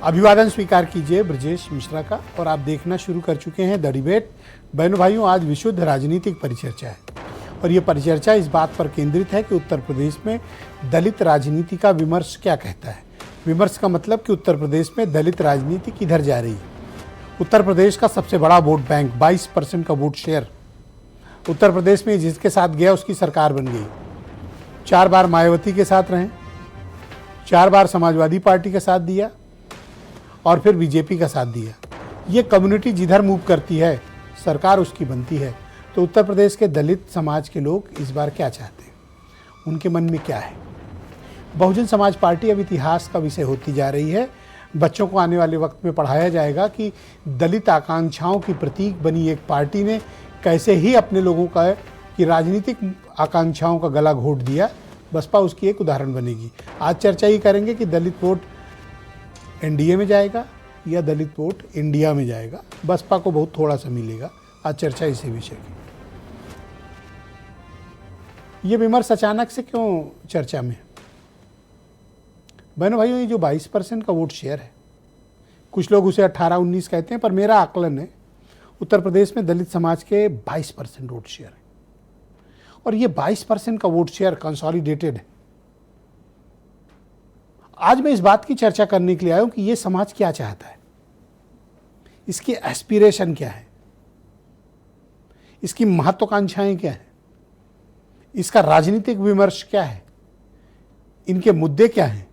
अभिवादन स्वीकार कीजिए ब्रजेश मिश्रा का। और आप देखना शुरू कर चुके हैं द डिबेट। बहनों भाइयों, आज विशुद्ध राजनीतिक परिचर्चा है और ये परिचर्चा इस बात पर केंद्रित है कि उत्तर प्रदेश में दलित राजनीति का विमर्श क्या कहता है। विमर्श का मतलब कि उत्तर प्रदेश में दलित राजनीति किधर जा रही है। उत्तर प्रदेश का सबसे बड़ा वोट बैंक 22% का वोट शेयर उत्तर प्रदेश में जिसके साथ गया उसकी सरकार बन गई। 4 बार मायावती के साथ रहे, 4 बार समाजवादी पार्टी का साथ दिया और फिर बीजेपी का साथ दिया। ये कम्युनिटी जिधर मूव करती है सरकार उसकी बनती है। तो उत्तर प्रदेश के दलित समाज के लोग इस बार क्या चाहते हैं, उनके मन में क्या है। बहुजन समाज पार्टी अब इतिहास का विषय होती जा रही है। बच्चों को आने वाले वक्त में पढ़ाया जाएगा कि दलित आकांक्षाओं की प्रतीक बनी एक पार्टी ने कैसे ही अपने लोगों का कि राजनीतिक आकांक्षाओं का गला घोट दिया। बसपा उसकी एक उदाहरण बनेगी। आज चर्चा ही करेंगे कि दलित वोट एनडीए में जाएगा या दलित वोट इंडिया में जाएगा। बसपा को बहुत थोड़ा सा मिलेगा। आज चर्चा इसी विषय की। ये विमर्श अचानक से क्यों चर्चा में है? बहनों भाइयों, ये जो 22% का वोट शेयर है, कुछ लोग उसे 18-19 कहते हैं, पर मेरा आकलन है उत्तर प्रदेश में दलित समाज के 22% वोट शेयर है। और ये 22% का वोट शेयर कंसोलिडेटेड है। आज मैं इस बात की चर्चा करने के लिए आया हूं कि ये समाज क्या चाहता है, इसकी एस्पिरेशन क्या है, इसकी महत्वाकांक्षाएं क्या है, इसका राजनीतिक विमर्श क्या है, इनके मुद्दे क्या हैं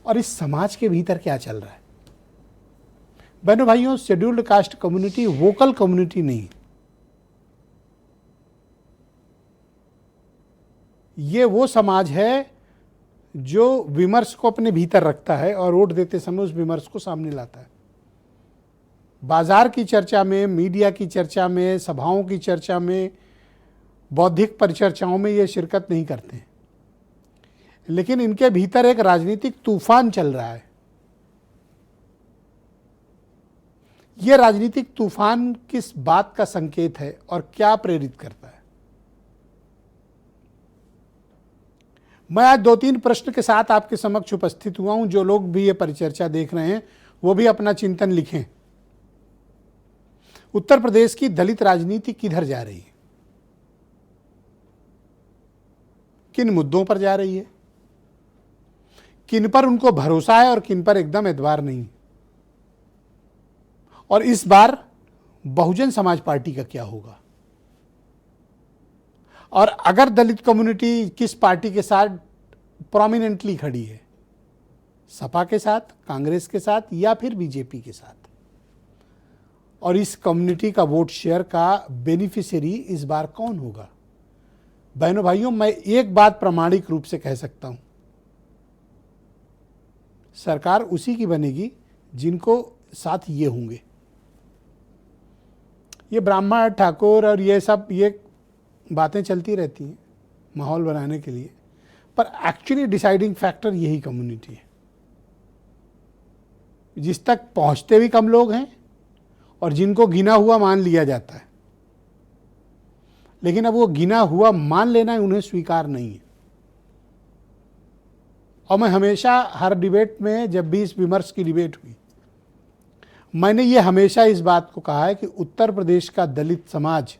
और इस समाज के भीतर क्या चल रहा है। बहनों भाइयों, scheduled caste community vocal community नहीं, ये वो समाज है जो विमर्श को अपने भीतर रखता है और वोट देते समय उस विमर्श को सामने लाता है। बाजार की चर्चा में, मीडिया की चर्चा में, सभाओं की चर्चा में, बौद्धिक परिचर्चाओं में ये शिरकत नहीं करते हैं, लेकिन इनके भीतर एक राजनीतिक तूफान चल रहा है। यह राजनीतिक तूफान किस बात का संकेत है और क्या प्रेरित करता है? मैं आज 2-3 प्रश्न के साथ आपके समक्ष उपस्थित हुआ हूं। जो लोग भी ये परिचर्चा देख रहे हैं वो भी अपना चिंतन लिखें। उत्तर प्रदेश की दलित राजनीति किधर जा रही है, किन मुद्दों पर जा रही है, किन पर उनको भरोसा है और किन पर एकदम एतबार नहीं। और इस बार बहुजन समाज पार्टी का क्या होगा, और अगर दलित कम्युनिटी किस पार्टी के साथ प्रोमिनेंटली खड़ी है, सपा के साथ, कांग्रेस के साथ या फिर बीजेपी के साथ, और इस कम्युनिटी का वोट शेयर का बेनिफिशियरी इस बार कौन होगा। बहनों भाइयों, मैं एक बात प्रामाणिक रूप से कह सकता हूं, सरकार उसी की बनेगी जिनको साथ ये होंगे। ये ब्राह्मण ठाकुर और ये सब ये बातें चलती रहती हैं माहौल बनाने के लिए, पर एक्चुअली डिसाइडिंग फैक्टर यही कम्युनिटी है, जिस तक पहुंचते भी कम लोग हैं और जिनको गिना हुआ मान लिया जाता है। लेकिन अब वो गिना हुआ मान लेना उन्हें स्वीकार नहीं है। और मैं हमेशा हर डिबेट में, जब भी इस विमर्श की डिबेट हुई, मैंने ये हमेशा इस बात को कहा है कि उत्तर प्रदेश का दलित समाज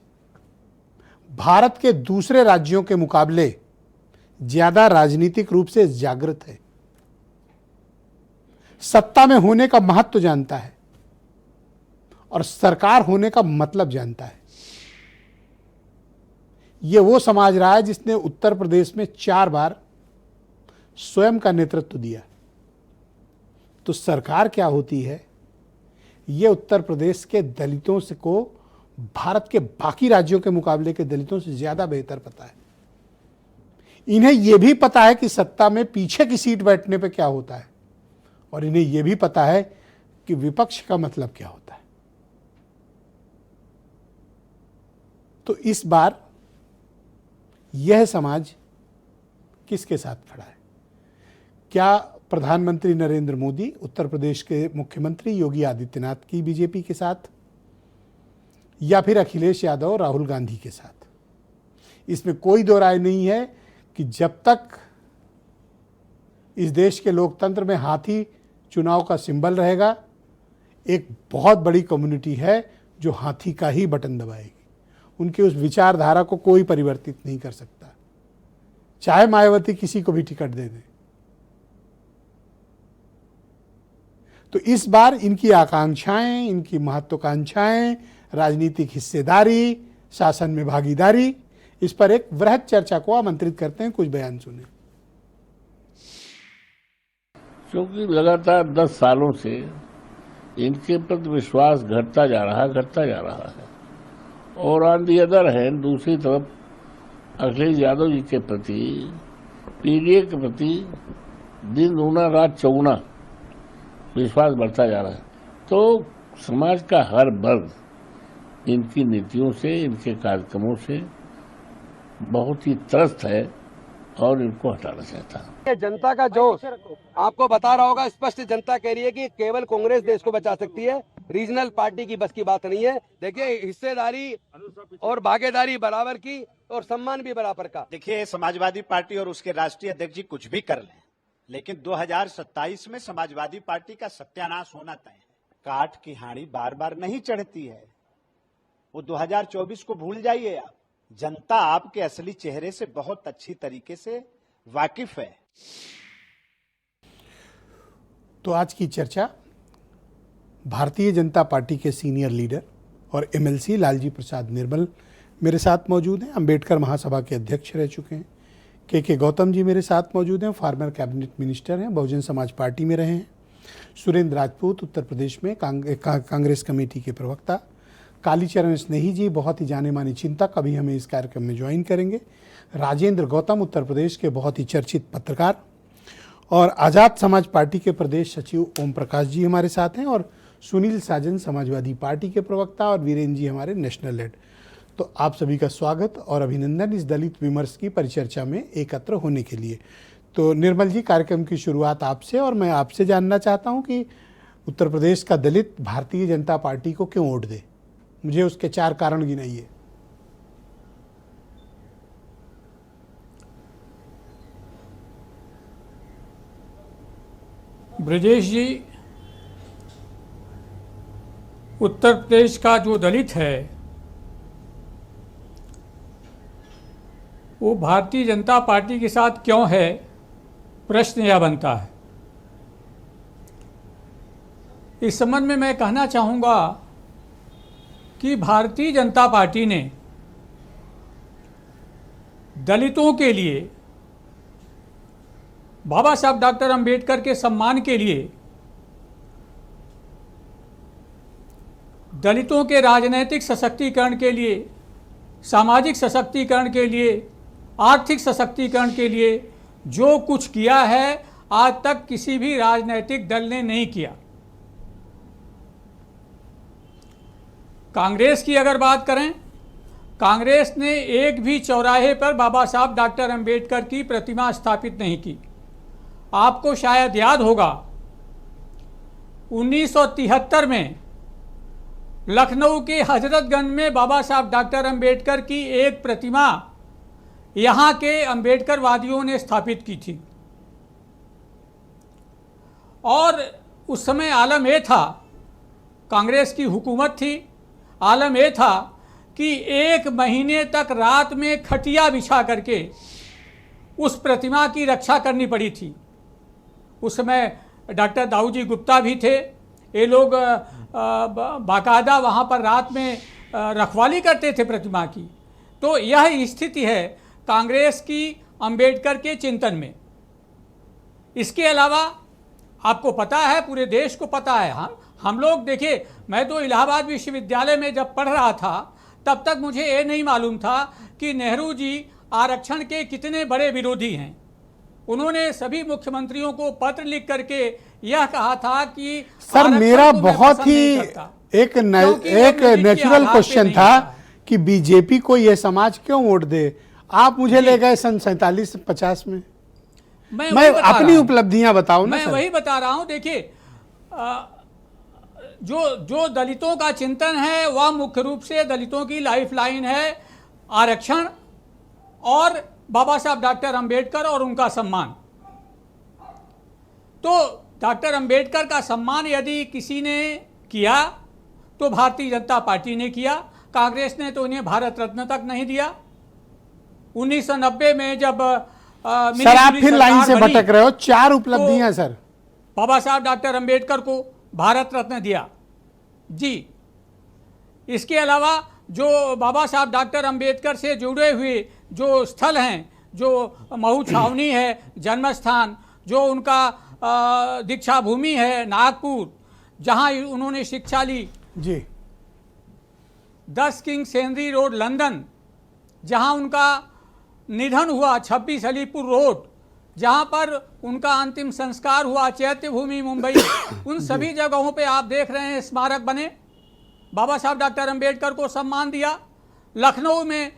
भारत के दूसरे राज्यों के मुकाबले ज्यादा राजनीतिक रूप से जागृत है, सत्ता में होने का महत्व जानता है और सरकार होने का मतलब जानता है। ये वो समाज रहा है जिसने उत्तर प्रदेश में 4 बार स्वयं का नेतृत्व दिया। तो सरकार क्या होती है, ये उत्तर प्रदेश के दलितों से को भारत के बाकी राज्यों के मुकाबले के दलितों से ज्यादा बेहतर पता है। इन्हें यह भी पता है कि सत्ता में पीछे की सीट बैठने पे क्या होता है, और इन्हें यह भी पता है कि विपक्ष का मतलब क्या होता है। तो इस बार यह समाज किसके साथ खड़ा है? क्या प्रधानमंत्री नरेंद्र मोदी उत्तर प्रदेश के मुख्यमंत्री योगी आदित्यनाथ की बीजेपी के साथ, या फिर अखिलेश यादव राहुल गांधी के साथ? इसमें कोई दो राय नहीं है कि जब तक इस देश के लोकतंत्र में हाथी चुनाव का सिंबल रहेगा। एक बहुत बड़ी कम्युनिटी है जो हाथी का ही बटन दबाएगी। उनकी उस विचारधारा को कोई परिवर्तित नहीं कर सकता, चाहे मायावती किसी को भी टिकट दे दे। तो इस बार इनकी आकांक्षाएं, इनकी महत्वाकांक्षाएं, राजनीतिक हिस्सेदारी, शासन में भागीदारी, इस पर एक वृहद चर्चा को आमंत्रित करते हैं। कुछ बयान सुने। क्योंकि लगातार 10 सालों से इनके प्रति विश्वास घटता जा रहा है और ऑन दी अदर हैंड दूसरी तरफ अखिलेश यादव जी के प्रति, पीडीए के प्रति दिन दूना रात चौगुना विश्वास बढ़ता जा रहा है। तो समाज का हर वर्ग इनकी नीतियों से, इनके कार्यक्रमों से बहुत ही त्रस्त है और इनको हटाना चाहता है। जनता का जोश आपको बता रहा होगा, स्पष्ट जनता कह रही है कि केवल कांग्रेस देश को बचा सकती है, रीजनल पार्टी की बस की बात नहीं है। देखिए, हिस्सेदारी और भागीदारी बराबर की और सम्मान भी बराबर का। देखिए, समाजवादी पार्टी और उसके राष्ट्रीय अध्यक्ष जी कुछ भी कर लें, लेकिन 2027 में समाजवादी पार्टी का सत्यानाश होना तय है। काठ की हांडी बार बार नहीं चढ़ती है। वो 2024 को भूल जाइए आप। जनता आपके असली चेहरे से बहुत अच्छी तरीके से वाकिफ है। तो आज की चर्चा भारतीय जनता पार्टी के सीनियर लीडर और एमएलसी लालजी प्रसाद निर्मल मेरे साथ मौजूद हैं। अंबेडकर महासभा के अध्यक्ष रह चुके हैं। के गौतम जी मेरे साथ मौजूद हैं, फॉर्मर कैबिनेट मिनिस्टर हैं, बहुजन समाज पार्टी में रहे हैं। सुरेंद्र राजपूत उत्तर प्रदेश में कांग्रेस कमेटी के प्रवक्ता। कालीचरण स्नेही जी बहुत ही जाने माने चिंतक, अभी हमें इस कार्यक्रम में ज्वाइन करेंगे। राजेंद्र गौतम उत्तर प्रदेश के बहुत ही चर्चित पत्रकार। और आज़ाद समाज पार्टी के प्रदेश सचिव ओम प्रकाश जी हमारे साथ हैं। और सुनील साजन समाजवादी पार्टी के प्रवक्ता और वीरेंद्र जी हमारे नेशनल हेड। तो आप सभी का स्वागत और अभिनंदन इस दलित विमर्श की परिचर्चा में एकत्र होने के लिए। तो निर्मल जी, कार्यक्रम की शुरुआत आपसे, और मैं आपसे जानना चाहता हूं कि उत्तर प्रदेश का दलित भारतीय जनता पार्टी को क्यों वोट दे। मुझे उसके 4 कारण गिनाइए। ब्रजेश जी, उत्तर प्रदेश का जो दलित है वो भारतीय जनता पार्टी के साथ क्यों है, प्रश्न यह बनता है। इस संबंध में मैं कहना चाहूँगा कि भारतीय जनता पार्टी ने दलितों के लिए, बाबा साहब डॉक्टर अंबेडकर के सम्मान के लिए, दलितों के राजनीतिक सशक्तिकरण के लिए, सामाजिक सशक्तिकरण के लिए, आर्थिक सशक्तिकरण के लिए जो कुछ किया है आज तक किसी भी राजनीतिक दल ने नहीं किया। कांग्रेस की अगर बात करें, कांग्रेस ने एक भी चौराहे पर बाबा साहब डॉक्टर अंबेडकर की प्रतिमा स्थापित नहीं की। आपको शायद याद होगा 1973 में लखनऊ के हजरतगंज में बाबा साहब डॉक्टर अंबेडकर की एक प्रतिमा यहाँ के अंबेडकर वादियों ने स्थापित की थी। और उस समय आलम यह था, कांग्रेस की हुकूमत थी, आलम यह था कि 1 महीने तक रात में खटिया बिछा करके उस प्रतिमा की रक्षा करनी पड़ी थी। उस समय डॉक्टर दाऊ जी गुप्ता भी थे। ये लोग बाकायदा वहाँ पर रात में रखवाली करते थे प्रतिमा की। तो यह स्थिति है कांग्रेस की अंबेडकर के चिंतन में। इसके अलावा आपको पता है, पूरे देश को पता है, हम लोग देखिए, मैं तो इलाहाबाद विश्वविद्यालय में जब पढ़ रहा था तब तक मुझे ये नहीं मालूम था कि नेहरू जी आरक्षण के कितने बड़े विरोधी हैं। उन्होंने सभी मुख्यमंत्रियों को पत्र लिख करके यह कहा था कि सर, मेरा बहुत ही एक नेचुरल क्वेश्चन था कि बीजेपी को यह समाज क्यों वोट दे। आप मुझे ले गए सन 47-50 में। मैं अपनी उपलब्धियां बताऊं ना। मैं वही बता रहा हूं। देखिए, जो दलितों का चिंतन है वह मुख्य रूप से दलितों की लाइफलाइन है आरक्षण और बाबा साहब डॉक्टर अंबेडकर और उनका सम्मान। तो डॉक्टर अंबेडकर का सम्मान यदि किसी ने किया तो भारतीय जनता पार्टी ने किया। कांग्रेस ने तो उन्हें भारत रत्न तक नहीं दिया। 1990 में जब सर आप फिर लाइन से भटक रहे हो, 4 उपलब्धियां सर। बाबा साहब डॉक्टर अंबेडकर को भारत रत्न दिया जी। इसके अलावा जो बाबा साहब डॉक्टर अंबेडकर से जुड़े हुए जो स्थल हैं, जो महू छावनी है जन्म स्थान, जो उनका दीक्षा भूमि है नागपुर, जहां उन्होंने शिक्षा ली जी। 10 किंग्स हेनरी रोड लंदन, जहां उनका निधन हुआ 26 अलीपुर रोड, जहां पर उनका अंतिम संस्कार हुआ चैत्य भूमि मुंबई। उन सभी जगहों पे आप देख रहे हैं स्मारक बने। बाबा साहब डॉक्टर अंबेडकर को सम्मान दिया। लखनऊ में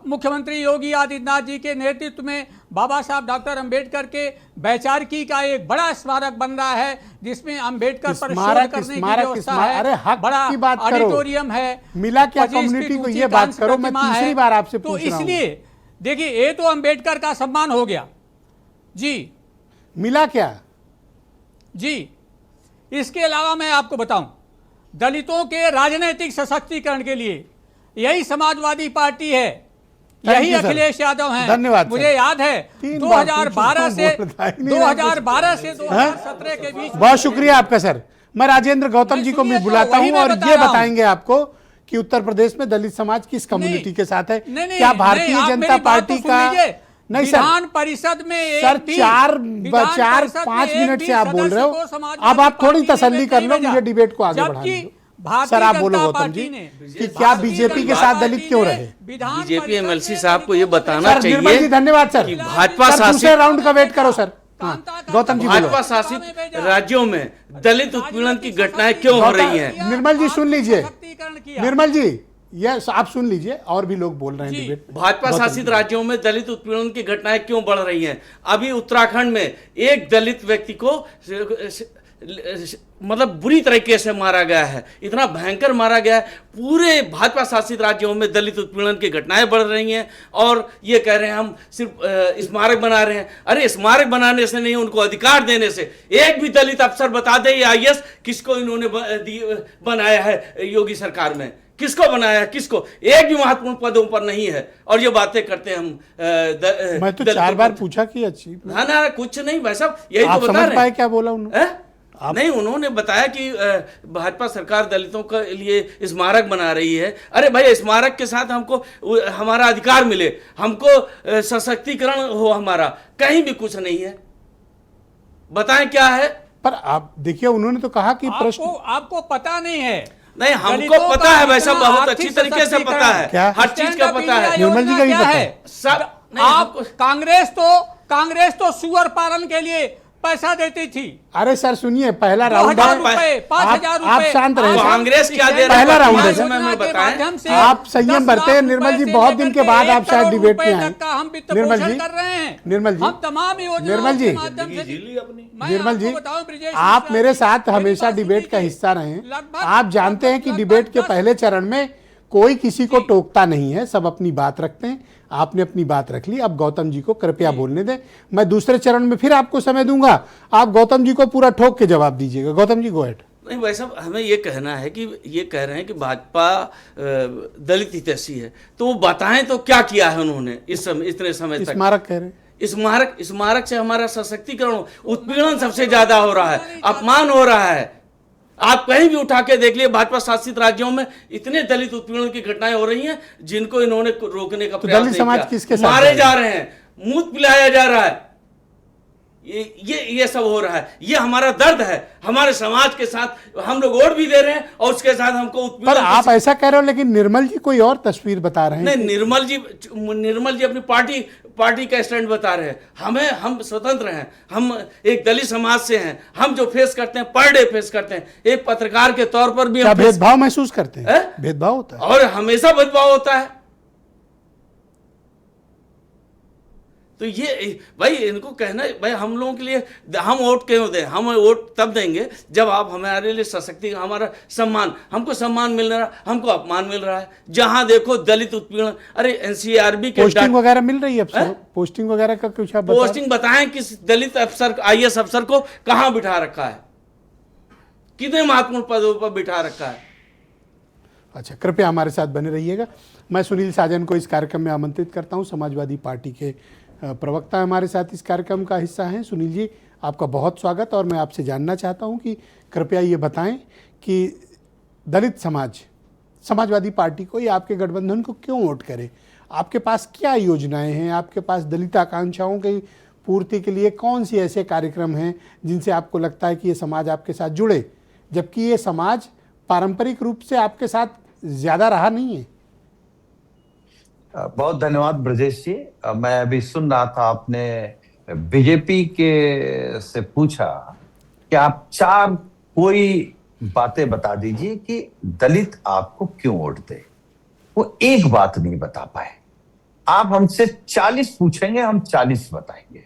मुख्यमंत्री योगी आदित्यनाथ जी के नेतृत्व में बाबा साहब डॉक्टर अंबेडकर के वैचारिकी का एक बड़ा स्मारक बन रहा है, जिसमें अंबेडकर पर शोध करने की व्यवस्था अरे है। हक बड़ा की बात करो। ऑडिटोरियम है, मिला क्या 25 कम्युनिटी फीट को, ऊंची ये बात कांस्य करो। मैं प्रतिमा तीसरी है। बार आपसे तो पूछ रहा हूं। इसलिए देखिए, ये तो अंबेडकर का सम्मान हो गया जी। मिला क्या जी, इसके अलावा मैं आपको बताऊं, दलितों के राजनीतिक सशक्तिकरण के लिए यही समाजवादी पार्टी है, यही अखिलेश यादव हैं। धन्यवाद। मुझे याद है 2012 से 2017 के बीच। बहुत शुक्रिया आपका सर। मैं राजेंद्र गौतम जी को भी बुलाता हूं और ये बताएंगे आपको कि उत्तर प्रदेश में दलित समाज किस कम्युनिटी के साथ है। क्या भारतीय जनता पार्टी का नहीं सर, विधान परिषद में सर 4-5 मिनट से आप बोल रहे हो। अब आप थोड़ी तसल्ली कर लो, मुझे डिबेट को आगे बढ़ाने दो। सर आप बोलो गौतम जी कि क्या बीजेपी के साथ दलित क्यों रहे? बीजेपी एमएलसी साहब को ये बताना चाहिए। निर्मल जी धन्यवाद सर। भाजपा दूसरे शासित राउंड का वेट करो सर। गौतम जी बोलो। भाजपा शासित राज्यों में दलित उत्पीड़न की घटनाएं क्यों हो रही हैं? निर्मल जी सुन लीजिए, निर्मल जी ये आप सुन लीजिए, और भी लोग बोल रहे हैं डिबेट। भाजपा शासित राज्यों में दलित उत्पीड़न की घटनाएं क्यों बढ़ रही हैं? अभी उत्तराखंड में एक दलित व्यक्ति को मतलब बुरी तरीके से मारा गया है, इतना भयंकर मारा गया है। पूरे भाजपा शासित राज्यों में दलित उत्पीड़न की घटनाएं बढ़ रही हैं और ये कह रहे हैं हम सिर्फ स्मारक बना रहे हैं। अरे स्मारक बनाने से नहीं, उनको अधिकार देने से। एक भी दलित अफसर बता दे ये आईएएस किसको इन्होंने बनाया है योगी सरकार में, किसको बनाया है, किसको? एक भी महत्वपूर्ण पदों पर नहीं है और ये बातें करते हैं हम। मैं तो 4 बार पूछा कि अच्छी ना कुछ नहीं भाई साहब, यही आप तो बता समझ रहे पाए क्या बोला उन्होंने? नहीं, उन्होंने बताया कि भाजपा सरकार दलितों के लिए स्मारक बना रही है। अरे भाई स्मारक के साथ हमको हमारा अधिकार मिले, हमको सशक्तिकरण हो हमारा, कहीं भी कुछ नहीं है। बताएं क्या है? पर आप देखिए उन्होंने तो कहा कि प्रश्न आपको पता नहीं है। नहीं, हमको पता है भाई साहब, बहुत अच्छी तरीके से पता है, हर चीज का पता है। निर्मल जी का भी पता है सब। आप कांग्रेस तो सुअर पालन के लिए पैसा देती थी। अरे सर सुनिए, पहला राउंड है, 5,000 आप शांत रहे। कांग्रेस क्या दे रहा है? पहला राउंड है सर, आप संयम बरते हैं। निर्मल जी बहुत दिन के बाद आप शायद डिबेट में आए। निर्मल जी, निर्मल जी, हम तमाम योजनाओं निर्मल जी, के माध्यम से निर्मल जी, आप मेरे साथ हमेशा डिबेट का हिस्सा रहे हैं। आप जानते हैं कि डिबेट के पहले चरण में कोई किसी को टोकता नहीं है, सब अपनी बात रखते हैं। आपने अपनी बात रख ली, अब गौतम जी को कृपया बोलने दें। मैं दूसरे चरण में फिर आपको समय दूंगा, आप गौतम जी को पूरा ठोक के जवाब दीजिएगा। Gautam ji go ahead. नहीं भाई साहब, हमें ये कहना है कि ये कह रहे हैं कि भाजपा दलित हितैषी है, तो वो बताएं तो क्या किया है उन्होंने इस समय, इतने समय तक? स्मारक कह रहे हैं। स्मारक से हमारा सशक्तिकरण, उत्पीड़न सबसे ज्यादा हो रहा है, अपमान हो रहा है। आप कहीं भी उठा के देख लिए, भाजपा शासित राज्यों में इतने दलित उत्पीड़न की घटनाएं हो रही हैं जिनको इन्होंने रोकने का प्रयास नहीं किया। समाज किसके साथ मारे जा रहे हैं, मूत पिलाया जा रहा है, ये सब हो रहा है। ये हमारा दर्द है, हमारे समाज के साथ हम लोग वोट भी दे रहे हैं और उसके साथ हमको पर आप ऐसा कह रहे हो, लेकिन निर्मल जी कोई और तस्वीर बता रहे हैं। नहीं, निर्मल जी अपनी पार्टी का स्टैंड बता रहे हैं। हम स्वतंत्र हैं, हम एक दलित समाज से हैं। हम जो फेस करते हैं, पर डे फेस करते हैं, एक पत्रकार के तौर पर भी हम भेदभाव महसूस करते हैं। भेदभाव होता है और हमेशा भेदभाव होता है। तो ये भाई इनको कहना, भाई हम लोगों के लिए हम वोट क्यों दें? हम वोट तब देंगे जब आप हमारे लिए सशक्ति, हमारा सम्मान, हमको सम्मान मिल रहा, हमको अपमान मिल रहा है। जहां देखो दलित उत्पीड़न। अरे एनसीआरबी के पोस्टिंग वगैरह मिल रही है अब? पोस्टिंग वगैरह का कुछ आप बता रहे हैं? पोस्टिंग बताएं किस दलित अफसर, आईएएस अफसर को कहां बिठा रखा है, कितने महत्वपूर्ण पदों पर बिठा रखा है? अच्छा, कृपया हमारे साथ बने रहिएगा। मैं सुनील साजन को इस कार्यक्रम में आमंत्रित करता हूं। समाजवादी पार्टी के प्रवक्ता हमारे साथ इस कार्यक्रम का हिस्सा हैं। सुनील जी, आपका बहुत स्वागत। और मैं आपसे जानना चाहता हूं कि कृपया ये बताएं कि दलित समाज समाजवादी पार्टी को या आपके गठबंधन को क्यों वोट करे? आपके पास क्या योजनाएं हैं? आपके पास दलित आकांक्षाओं की पूर्ति के लिए कौन सी ऐसे कार्यक्रम हैं जिनसे आपको लगता है कि ये समाज आपके साथ जुड़े, जबकि ये समाज पारंपरिक रूप से आपके साथ ज़्यादा रहा नहीं है? बहुत धन्यवाद ब्रजेश जी। मैं अभी सुन रहा था, आपने बीजेपी के से पूछा कि आप 4 कोई बातें बता दीजिए कि दलित आपको क्यों वोट दे। वो एक बात नहीं बता पाए। आप हमसे 40 पूछेंगे, हम 40 बताएंगे।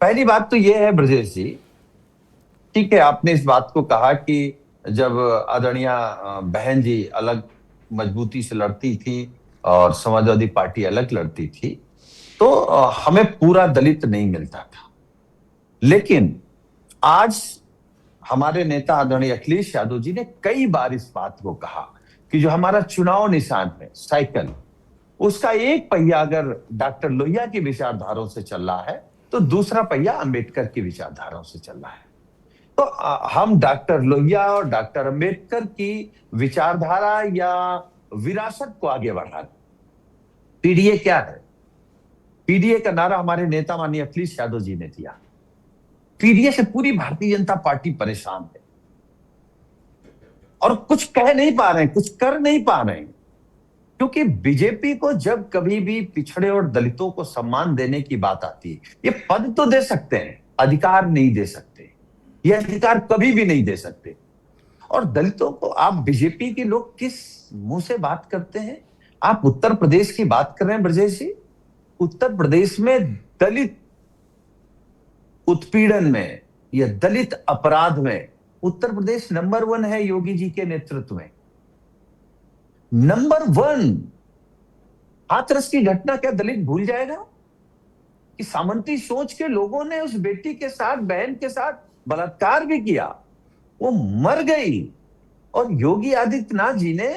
पहली बात तो ये है ब्रजेश जी, ठीक है, आपने इस बात को कहा कि जब आदरणीय बहन जी अलग मजबूती से लड़ती थी और समाजवादी पार्टी अलग लड़ती थी, तो हमें पूरा दलित नहीं मिलता था। लेकिन आज हमारे नेता आदरणीय अखिलेश यादव जी ने कई बार इस बात को कहा कि जो हमारा चुनाव निशान है साइकिल, उसका एक पहिया अगर डॉक्टर लोहिया की विचारधाराओं से चल रहा है तो दूसरा पहिया अंबेडकर की विचारधाराओं से चल रहा है। तो हम डॉक्टर लोहिया और डॉक्टर अंबेडकर की विचारधारा या विरासत को आगे बढ़ा रहे। पीडीए क्या है? पीडीए का नारा हमारे नेता माननीय अखिलेश यादव जी ने दिया। पीडीए से पूरी भारतीय जनता पार्टी परेशान है और कुछ कह नहीं पा रहे हैं, कुछ कर नहीं पा रहे हैं, क्योंकि बीजेपी को जब कभी भी पिछड़े और दलितों को सम्मान देने की बात आती है, ये पद तो दे सकते हैं, अधिकार नहीं दे सकते, ये अधिकार कभी भी नहीं दे सकते। और दलितों को आप बीजेपी के लोग किस मुंह से बात करते हैं? आप उत्तर प्रदेश की बात कर रहे हैं ब्रजेश जी। उत्तर प्रदेश में दलित उत्पीड़न में या दलित अपराध में उत्तर प्रदेश नंबर 1 है योगी जी के नेतृत्व में, नंबर 1। हाथरस की घटना क्या दलित भूल जाएगा कि सामंती सोच के लोगों ने उस बेटी के साथ, बहन के साथ बलात्कार भी किया, वो मर गई और योगी आदित्यनाथ जी ने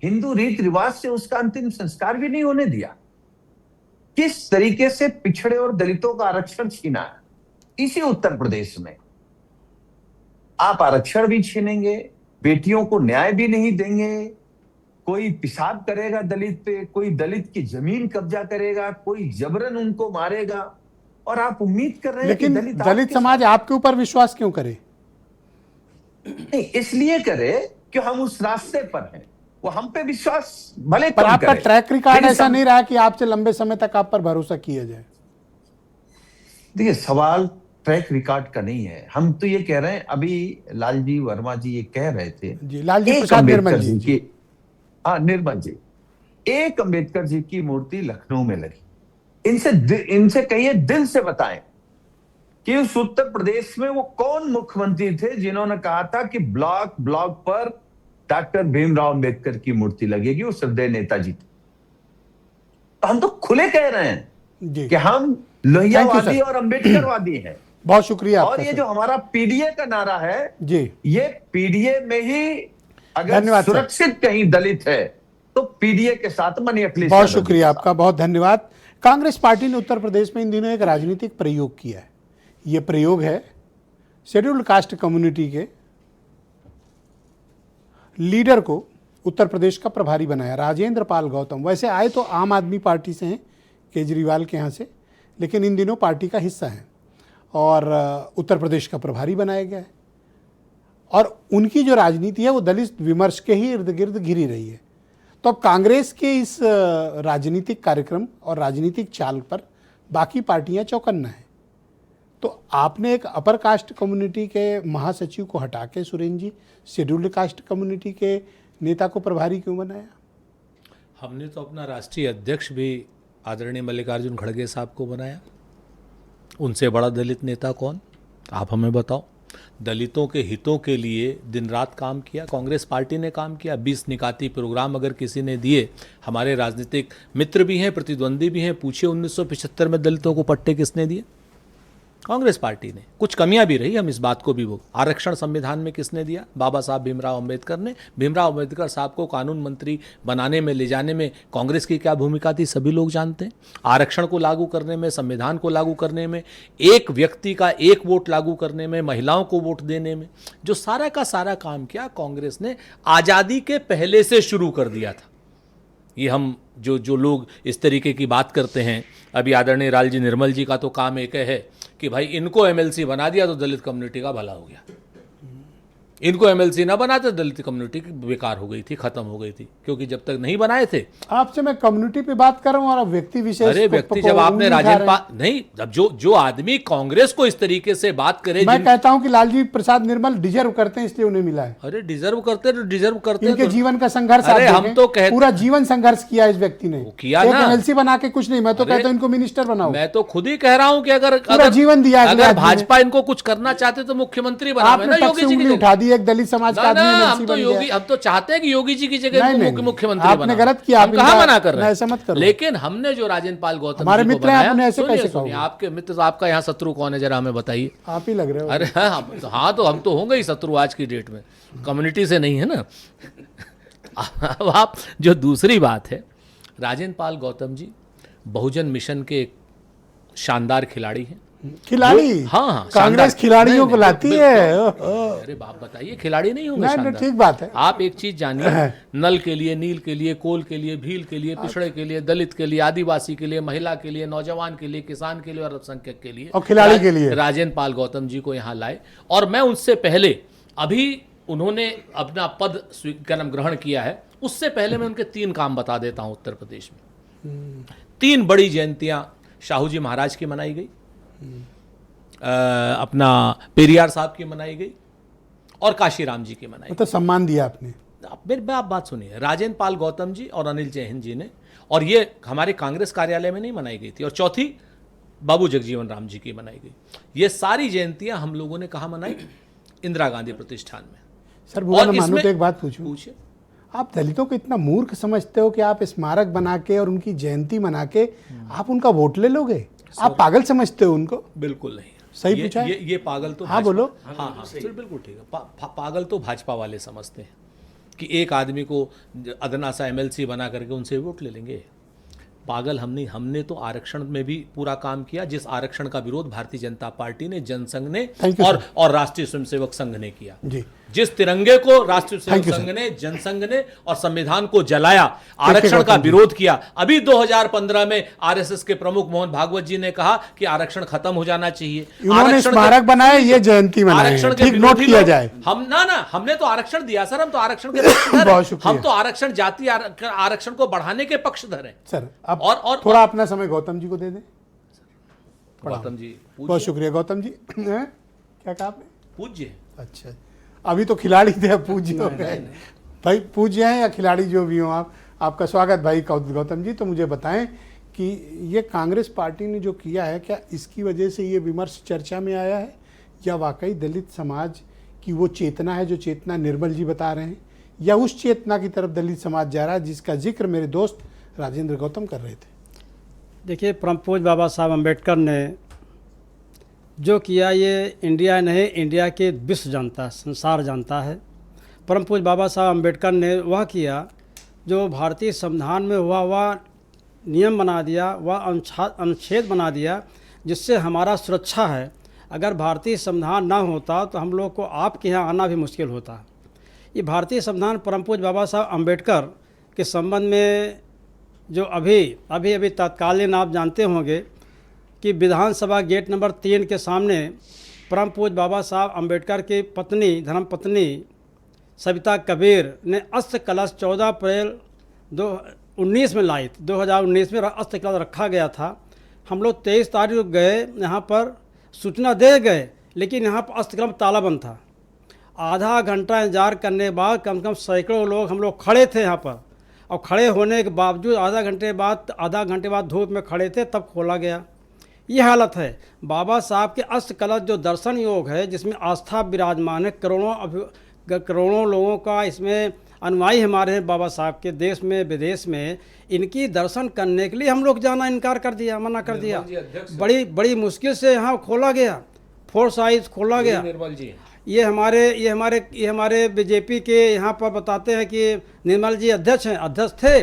हिंदू रीत रिवाज से उसका अंतिम संस्कार भी नहीं होने दिया। किस तरीके से पिछड़े और दलितों का आरक्षण छीना है इसी उत्तर प्रदेश में। आप आरक्षण भी छीनेंगे, बेटियों को न्याय भी नहीं देंगे, कोई पेशाब करेगा दलित पे, कोई दलित की जमीन कब्जा करेगा, कोई जबरन उनको मारेगा, और आप उम्मीद कर रहे हैं लेकिन कि दलित समाज आपके ऊपर विश्वास क्यों करे? नहीं, इसलिए करे कि हम उस रास्ते पर हैं। वो हम पे विश्वास भले पर कम आपका करे, ट्रैक रिकॉर्ड लेकिन ऐसा नहीं रहा कि आपसे लंबे समय तक आप पर भरोसा किया जाए। देखिए, सवाल ट्रैक रिकॉर्ड का नहीं है। हम तो ये कह रहे हैं, अभी लालजी वर्मा जी ये कह रहे थे जी, लालजी एक प्रसाद अम्बेडकर निर्मल जी जी की, निर्मल जी, एक अम्बेडकर जी की मूर्ति लखनऊ में लगी। इनसे कहिए, दिल से बताएं कि उस उत्तर प्रदेश में वो कौन मुख्यमंत्री थे जिन्होंने कहा था कि ब्लॉक ब्लॉक पर डॉक्टर भीमराव अंबेडकर की मूर्ति लगेगी। वो श्रद्धेय नेताजी थे। तो हम तो खुले कह रहे हैं जी। कि हम Thank you, लोहियावादी sir. और अंबेडकरवादी हैं। बहुत शुक्रिया और आपका ये सर। जो हमारा पीडीए का नारा है, जी, ये पीडीए में ही अगर धन्यवाद सर। सुरक्षित कहीं दलित है तो पीडीए के साथ माननीय अखिलेश बहुत यादव जी शुक्रिया के साथ। आपका, बहुत धन्यवाद। कांग्रेस पार्टी ने उत्तर प्रदेश में इन दिनों एक राजनीतिक प्रयोग किया है। ये प्रयोग है शेड्यूल्ड कास्ट कम्युनिटी के लीडर को उत्तर प्रदेश का प्रभारी बनाया, राजेंद्र पाल गौतम। वैसे आए तो आम आदमी पार्टी से हैं, केजरीवाल के यहाँ से, लेकिन इन दिनों पार्टी का हिस्सा हैं और उत्तर प्रदेश का प्रभारी बनाया गया है। और उनकी जो राजनीति है वो दलित विमर्श के ही इर्द गिर्द घिरी रही है। तो अब कांग्रेस के इस राजनीतिक कार्यक्रम और राजनीतिक चाल पर बाकी पार्टियां चौकन्ना है। तो आपने एक अपर कास्ट कम्युनिटी के महासचिव को हटा के सुरेंद्र जी शेड्यूल्ड कास्ट कम्युनिटी के नेता को प्रभारी क्यों बनाया? हमने तो अपना राष्ट्रीय अध्यक्ष भी आदरणीय मल्लिकार्जुन खड़गे साहब को बनाया। उनसे बड़ा दलित नेता कौन, आप हमें बताओ। दलितों के हितों के लिए दिन रात काम किया, कांग्रेस पार्टी ने काम किया। 20 निकाती प्रोग्राम अगर किसी ने दिए, हमारे राजनीतिक मित्र भी हैं, प्रतिद्वंदी भी हैं, पूछिए 1975 में दलितों को पट्टे किसने दिए? कांग्रेस पार्टी ने। कुछ कमियां भी रही, हम इस बात को भी वो आरक्षण संविधान में किसने दिया? बाबा साहब भीमराव अंबेडकर ने। भीमराव अंबेडकर साहब को कानून मंत्री बनाने में, ले जाने में कांग्रेस की क्या भूमिका थी, सभी लोग जानते हैं। आरक्षण को लागू करने में, संविधान को लागू करने में, एक व्यक्ति का एक वोट लागू करने में, महिलाओं को वोट देने में, जो सारा का सारा काम किया कांग्रेस ने आज़ादी के पहले से शुरू कर दिया था। ये हम जो लोग इस तरीके की बात करते हैं, अभी आदरणीय लालजी निर्मल जी का तो काम एक है कि भाई इनको एमएलसी बना दिया तो दलित कम्युनिटी का भला हो गया, इनको एमएलसी ना बनाते दलित कम्युनिटी बेकार हो गई थी, खत्म हो गई थी, क्योंकि जब तक नहीं बनाए थे। आपसे मैं कम्युनिटी पे बात कर रहा हूं और आप व्यक्ति विशेष। अरे व्यक्ति, जब आपने राजन नहीं, जब जो आदमी कांग्रेस को इस तरीके से बात करे, मैं कहता हूं कि लालजी प्रसाद निर्मल डिजर्व करते हैं, इसलिए उन्हें मिला है। अरे डिजर्व करते इनके जीवन का संघर्ष, अरे हम तो कहते, पूरा जीवन संघर्ष किया इस व्यक्ति ने, किया ना। एमएलसी बना के कुछ नहीं, मैं तो कहता हूं इनको मिनिस्टर बनाओ। मैं तो खुद ही कह रहा हूं कि अगर जीवन दिया, अगर भाजपा इनको कुछ करना चाहते तो मुख्यमंत्री बनावे ना, योगी जी की उठा दी एक दलित समाज का। हम तो चाहते हैं कि योगी जी की जगह मुख्यमंत्री आपने गलत किया, हम कहाँ मना कर रहे हैं, ऐसा मत करो। लेकिन हमने जो राजेंद्र पाल गौतम हमारे जी को मित्र हैं, बनाया, आपने ऐसे कैसे कहा? आपके मित्र, तो आपका यहाँ शत्रु कौन है जरा हमें बताइए। आप ही लग रहे हो। अरे हाँ, तो हम तो होंगे ही शत्रु आज की डेट में, कम्युनिटी से नहीं है ना। अब आप जो दूसरी बात है, राजेंद्र पाल गौतम जी बहुजन मिशन के एक शानदार खिलाड़ी हैं। खिलाड़ी? हाँ, कांग्रेस खिलाड़ियों को लाती है। अरे बाप बताइए, खिलाड़ी नहीं होंगे? ठीक बात है। आप एक चीज जानिए, नल के लिए, नील के लिए, कोल के लिए, भील के लिए, पिछड़े के लिए, दलित के लिए, आदिवासी के लिए, महिला के लिए, नौजवान के लिए, किसान के लिए और अल्पसंख्यक के लिए, और खिलाड़ी के लिए राजेंद्र पाल गौतम जी को यहाँ लाए। और मैं उनसे पहले, अभी उन्होंने अपना पद ग्रहण किया है, उससे पहले मैं उनके 3 काम बता देता हूँ उत्तर प्रदेश में। 3 बड़ी जयंतियां शाहू जी महाराज की मनाई गई, अपना पेरियार साहब की मनाई गई और काशीराम जी की मनाई। तो सम्मान दिया आपने। आप बात सुनिए, राजेंद्र पाल गौतम जी और अनिल जैन जी ने, और ये हमारे कांग्रेस कार्यालय में नहीं मनाई गई थी। और चौथी बाबू जगजीवन राम जी की मनाई गई। ये सारी जयंतियां हम लोगों ने कहाँ मनाई? इंदिरा गांधी प्रतिष्ठान में। सर बुरा न मानो तो एक बात पूछिए, आप दलितों को इतना मूर्ख समझते हो कि आप स्मारक बना के और उनकी जयंती मना के आप उनका वोट ले लोगे? आप पागल समझते हो उनको? बिल्कुल नहीं। सही पूछा है? ये पागल तो, हाँ बोलो। हाँ सर बिल्कुल ठीक है। पागल तो भाजपा वाले समझते हैं कि एक आदमी को अदना सा एमएलसी बना करके उनसे वोट ले लेंगे। पागल हम नहीं। हमने तो आरक्षण में भी पूरा काम किया, जिस आरक्षण का विरोध भारतीय जनता पार्टी ने, जनसंघ ने और राष्ट्रीय स्वयंसेवक संघ ने किया। जी। जिस तिरंगे को राष्ट्रीय स्वयंसेवक संघ ने, जनसंघ ने और संविधान को जलाया, आरक्षण का विरोध किया। अभी 2015 में आरएसएस के प्रमुख मोहन भागवत जी ने कहा कि आरक्षण खत्म हो जाना चाहिए। उन्होंने स्मारक बनाया, ये जयंती मनाई, ठीक नोट किया जाए। हमने तो आरक्षण दिया सर, हम तो आरक्षण के पक्षधर हैं। हम तो आरक्षण, जाति आरक्षण को बढ़ाने के पक्षधर हैं सर। अब और थोड़ा अपना समय गौतम जी को दे दें। गौतम जी बहुत शुक्रिया। गौतम जी क्या कहा आपने? पूज्य। अच्छा, अभी तो खिलाड़ी थे, अब पूज्य हो गए। भाई पूज्य हैं या खिलाड़ी जो भी हो आप, आपका स्वागत भाई गौतम जी। तो मुझे बताएं कि ये कांग्रेस पार्टी ने जो किया है, क्या इसकी वजह से ये विमर्श चर्चा में आया है, या वाकई दलित समाज की वो चेतना है जो चेतना निर्मल जी बता रहे हैं, या उस चेतना की तरफ दलित समाज जा रहा है जिसका जिक्र मेरे दोस्त राजेंद्र गौतम कर रहे थे? देखिए, परम पूज्य बाबा साहब अम्बेडकर ने जो किया, ये इंडिया नहीं, इंडिया के विश्व जानता है, संसार जानता है। परम पूज्य बाबा साहब अम्बेडकर ने वह किया जो भारतीय संविधान में हुआ नियम बना दिया, वह अनुच्छेद बना दिया जिससे हमारा सुरक्षा है। अगर भारतीय संविधान ना होता तो हम लोग को आपके यहाँ आना भी मुश्किल होता। ये भारतीय संविधान परम पूज्य बाबा साहब अम्बेडकर के संबंध में जो अभी तत्कालीन आप जानते होंगे कि विधानसभा गेट नंबर 3 के सामने परम पूज्य बाबा साहब अम्बेडकर की पत्नी, धर्मपत्नी सविता कबीर ने अस्त कलश 14 अप्रैल 2019 में लाई थी। 2019 में अस्त कलश रखा गया था। हम लोग 23 तारीख को गए, यहाँ पर सूचना दे गए, लेकिन यहाँ पर अस्त कलश ताला बंद था। आधा घंटा इंतजार करने के बाद कम से कम सैकड़ों लोग हम लोग खड़े थे यहाँ पर, और खड़े होने के बावजूद आधा घंटे बाद धूप में खड़े थे, तब खोला गया। ये हालत है। बाबा साहब के अष्टकलश जो दर्शन योग है, जिसमें आस्था विराजमान है, करोड़ों लोगों का इसमें अनुयायी हमारे हैं बाबा साहब के, देश में विदेश में, इनकी दर्शन करने के लिए हम लोग जाना इनकार कर दिया, मना कर दिया। बड़ी मुश्किल से यहाँ खोला गया, 4 साइज खोला गया। निर्मल जी, ये हमारे बीजेपी के यहाँ पर बताते हैं कि निर्मल जी अध्यक्ष थे।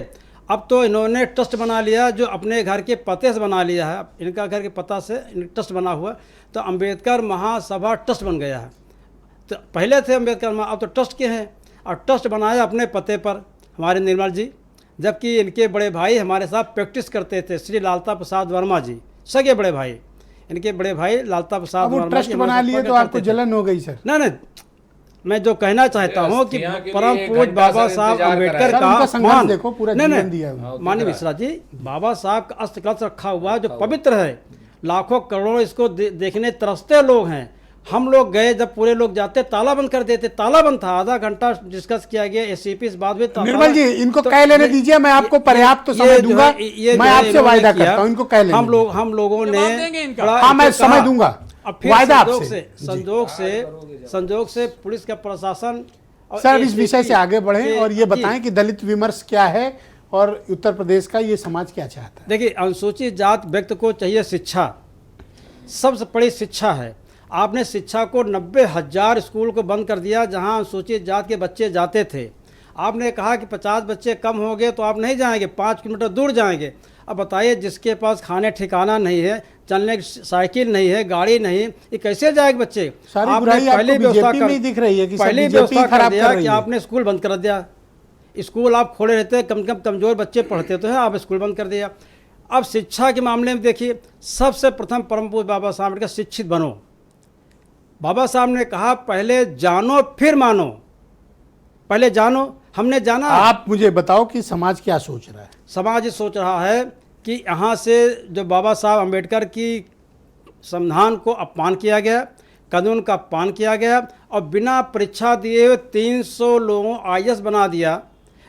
अब तो इन्होंने ट्रस्ट बना लिया, जो अपने घर के पते से बना लिया है, इनका घर के पता से ट्रस्ट बना हुआ, तो अंबेडकर महासभा ट्रस्ट बन गया है। तो पहले थे अंबेडकर, अब तो ट्रस्ट के हैं, और ट्रस्ट बनाया अपने पते पर हमारे निर्मल जी। जबकि इनके बड़े भाई हमारे साथ प्रैक्टिस करते थे, श्री लालता प्रसाद वर्मा जी, सगे बड़े भाई, इनके बड़े भाई लालता प्रसाद वर्मा। ट्रस्ट बना लिए तो आपको जलन हो गई सर? नहीं, मैं जो कहना चाहता हूँ कि परम पूज्य बाबा साहब अम्बेडकर का सम्मान देखो, पूरा जीवन दिया है। माननीय मिश्रा जी, बाबा साहब का अष्टकलश रखा हुआ जो पवित्र है, लाखों करोड़ों इसको देखने तरसते लोग हैं। हम लोग गए, जब पूरे लोग जाते ताला बंद कर देते, ताला बंद था, आधा घंटा डिस्कस किया गया, एससीपी इस बात में। निर्मल जी, इनको कह लेने दीजिए, मैं आपको पर्याप्त समय दूंगा, मैं आपसे वायदा करता हूं, इनको कह लेने। हम लोगों ने, हाँ मैं समय दूंगा, वायदा आपसे। संजोग से पुलिस का प्रशासन। सर इस विषय से आगे बढ़ें और ये बताएं कि दलित विमर्श क्या है और उत्तर प्रदेश का ये समाज क्या चाहता है। देखिए, अनुसूचित जात व्यक्ति को चाहिए शिक्षा, सबसे बड़ी शिक्षा है। आपने शिक्षा को 90,000 स्कूल को बंद कर दिया जहां अनुसूचित जात के बच्चे जाते थे। आपने कहा कि 50 बच्चे कम हो गए तो आप नहीं जाएंगे, 5 किलोमीटर दूर जाएंगे। अब बताइए, जिसके पास खाने ठिकाना नहीं है, चलने की साइकिल नहीं है, गाड़ी नहीं, ये कैसे जाएगा बच्चे? आपने पहली व्यवस्था दिख रही है कि पहली व्यवस्था कर दिया कि आपने स्कूल बंद कर दिया। स्कूल आप खोले रहते, कम से कम कमजोर बच्चे पढ़ते तो है, आप स्कूल बंद कर दिया। अब शिक्षा के मामले में देखिए, सबसे प्रथम परम पूज्य बाबा साहब अम्बेडकर शिक्षित बनो। बाबा साहब ने कहा पहले जानो फिर मानो, पहले जानो। हमने जाना। आप मुझे बताओ कि समाज क्या सोच रहा है? समाज सोच रहा है कि यहाँ से जो बाबा साहब अम्बेडकर की संविधान को अपमान किया गया, कानून का अपमान किया गया, और बिना परीक्षा दिए हुए 300 लोगों IAS बना दिया।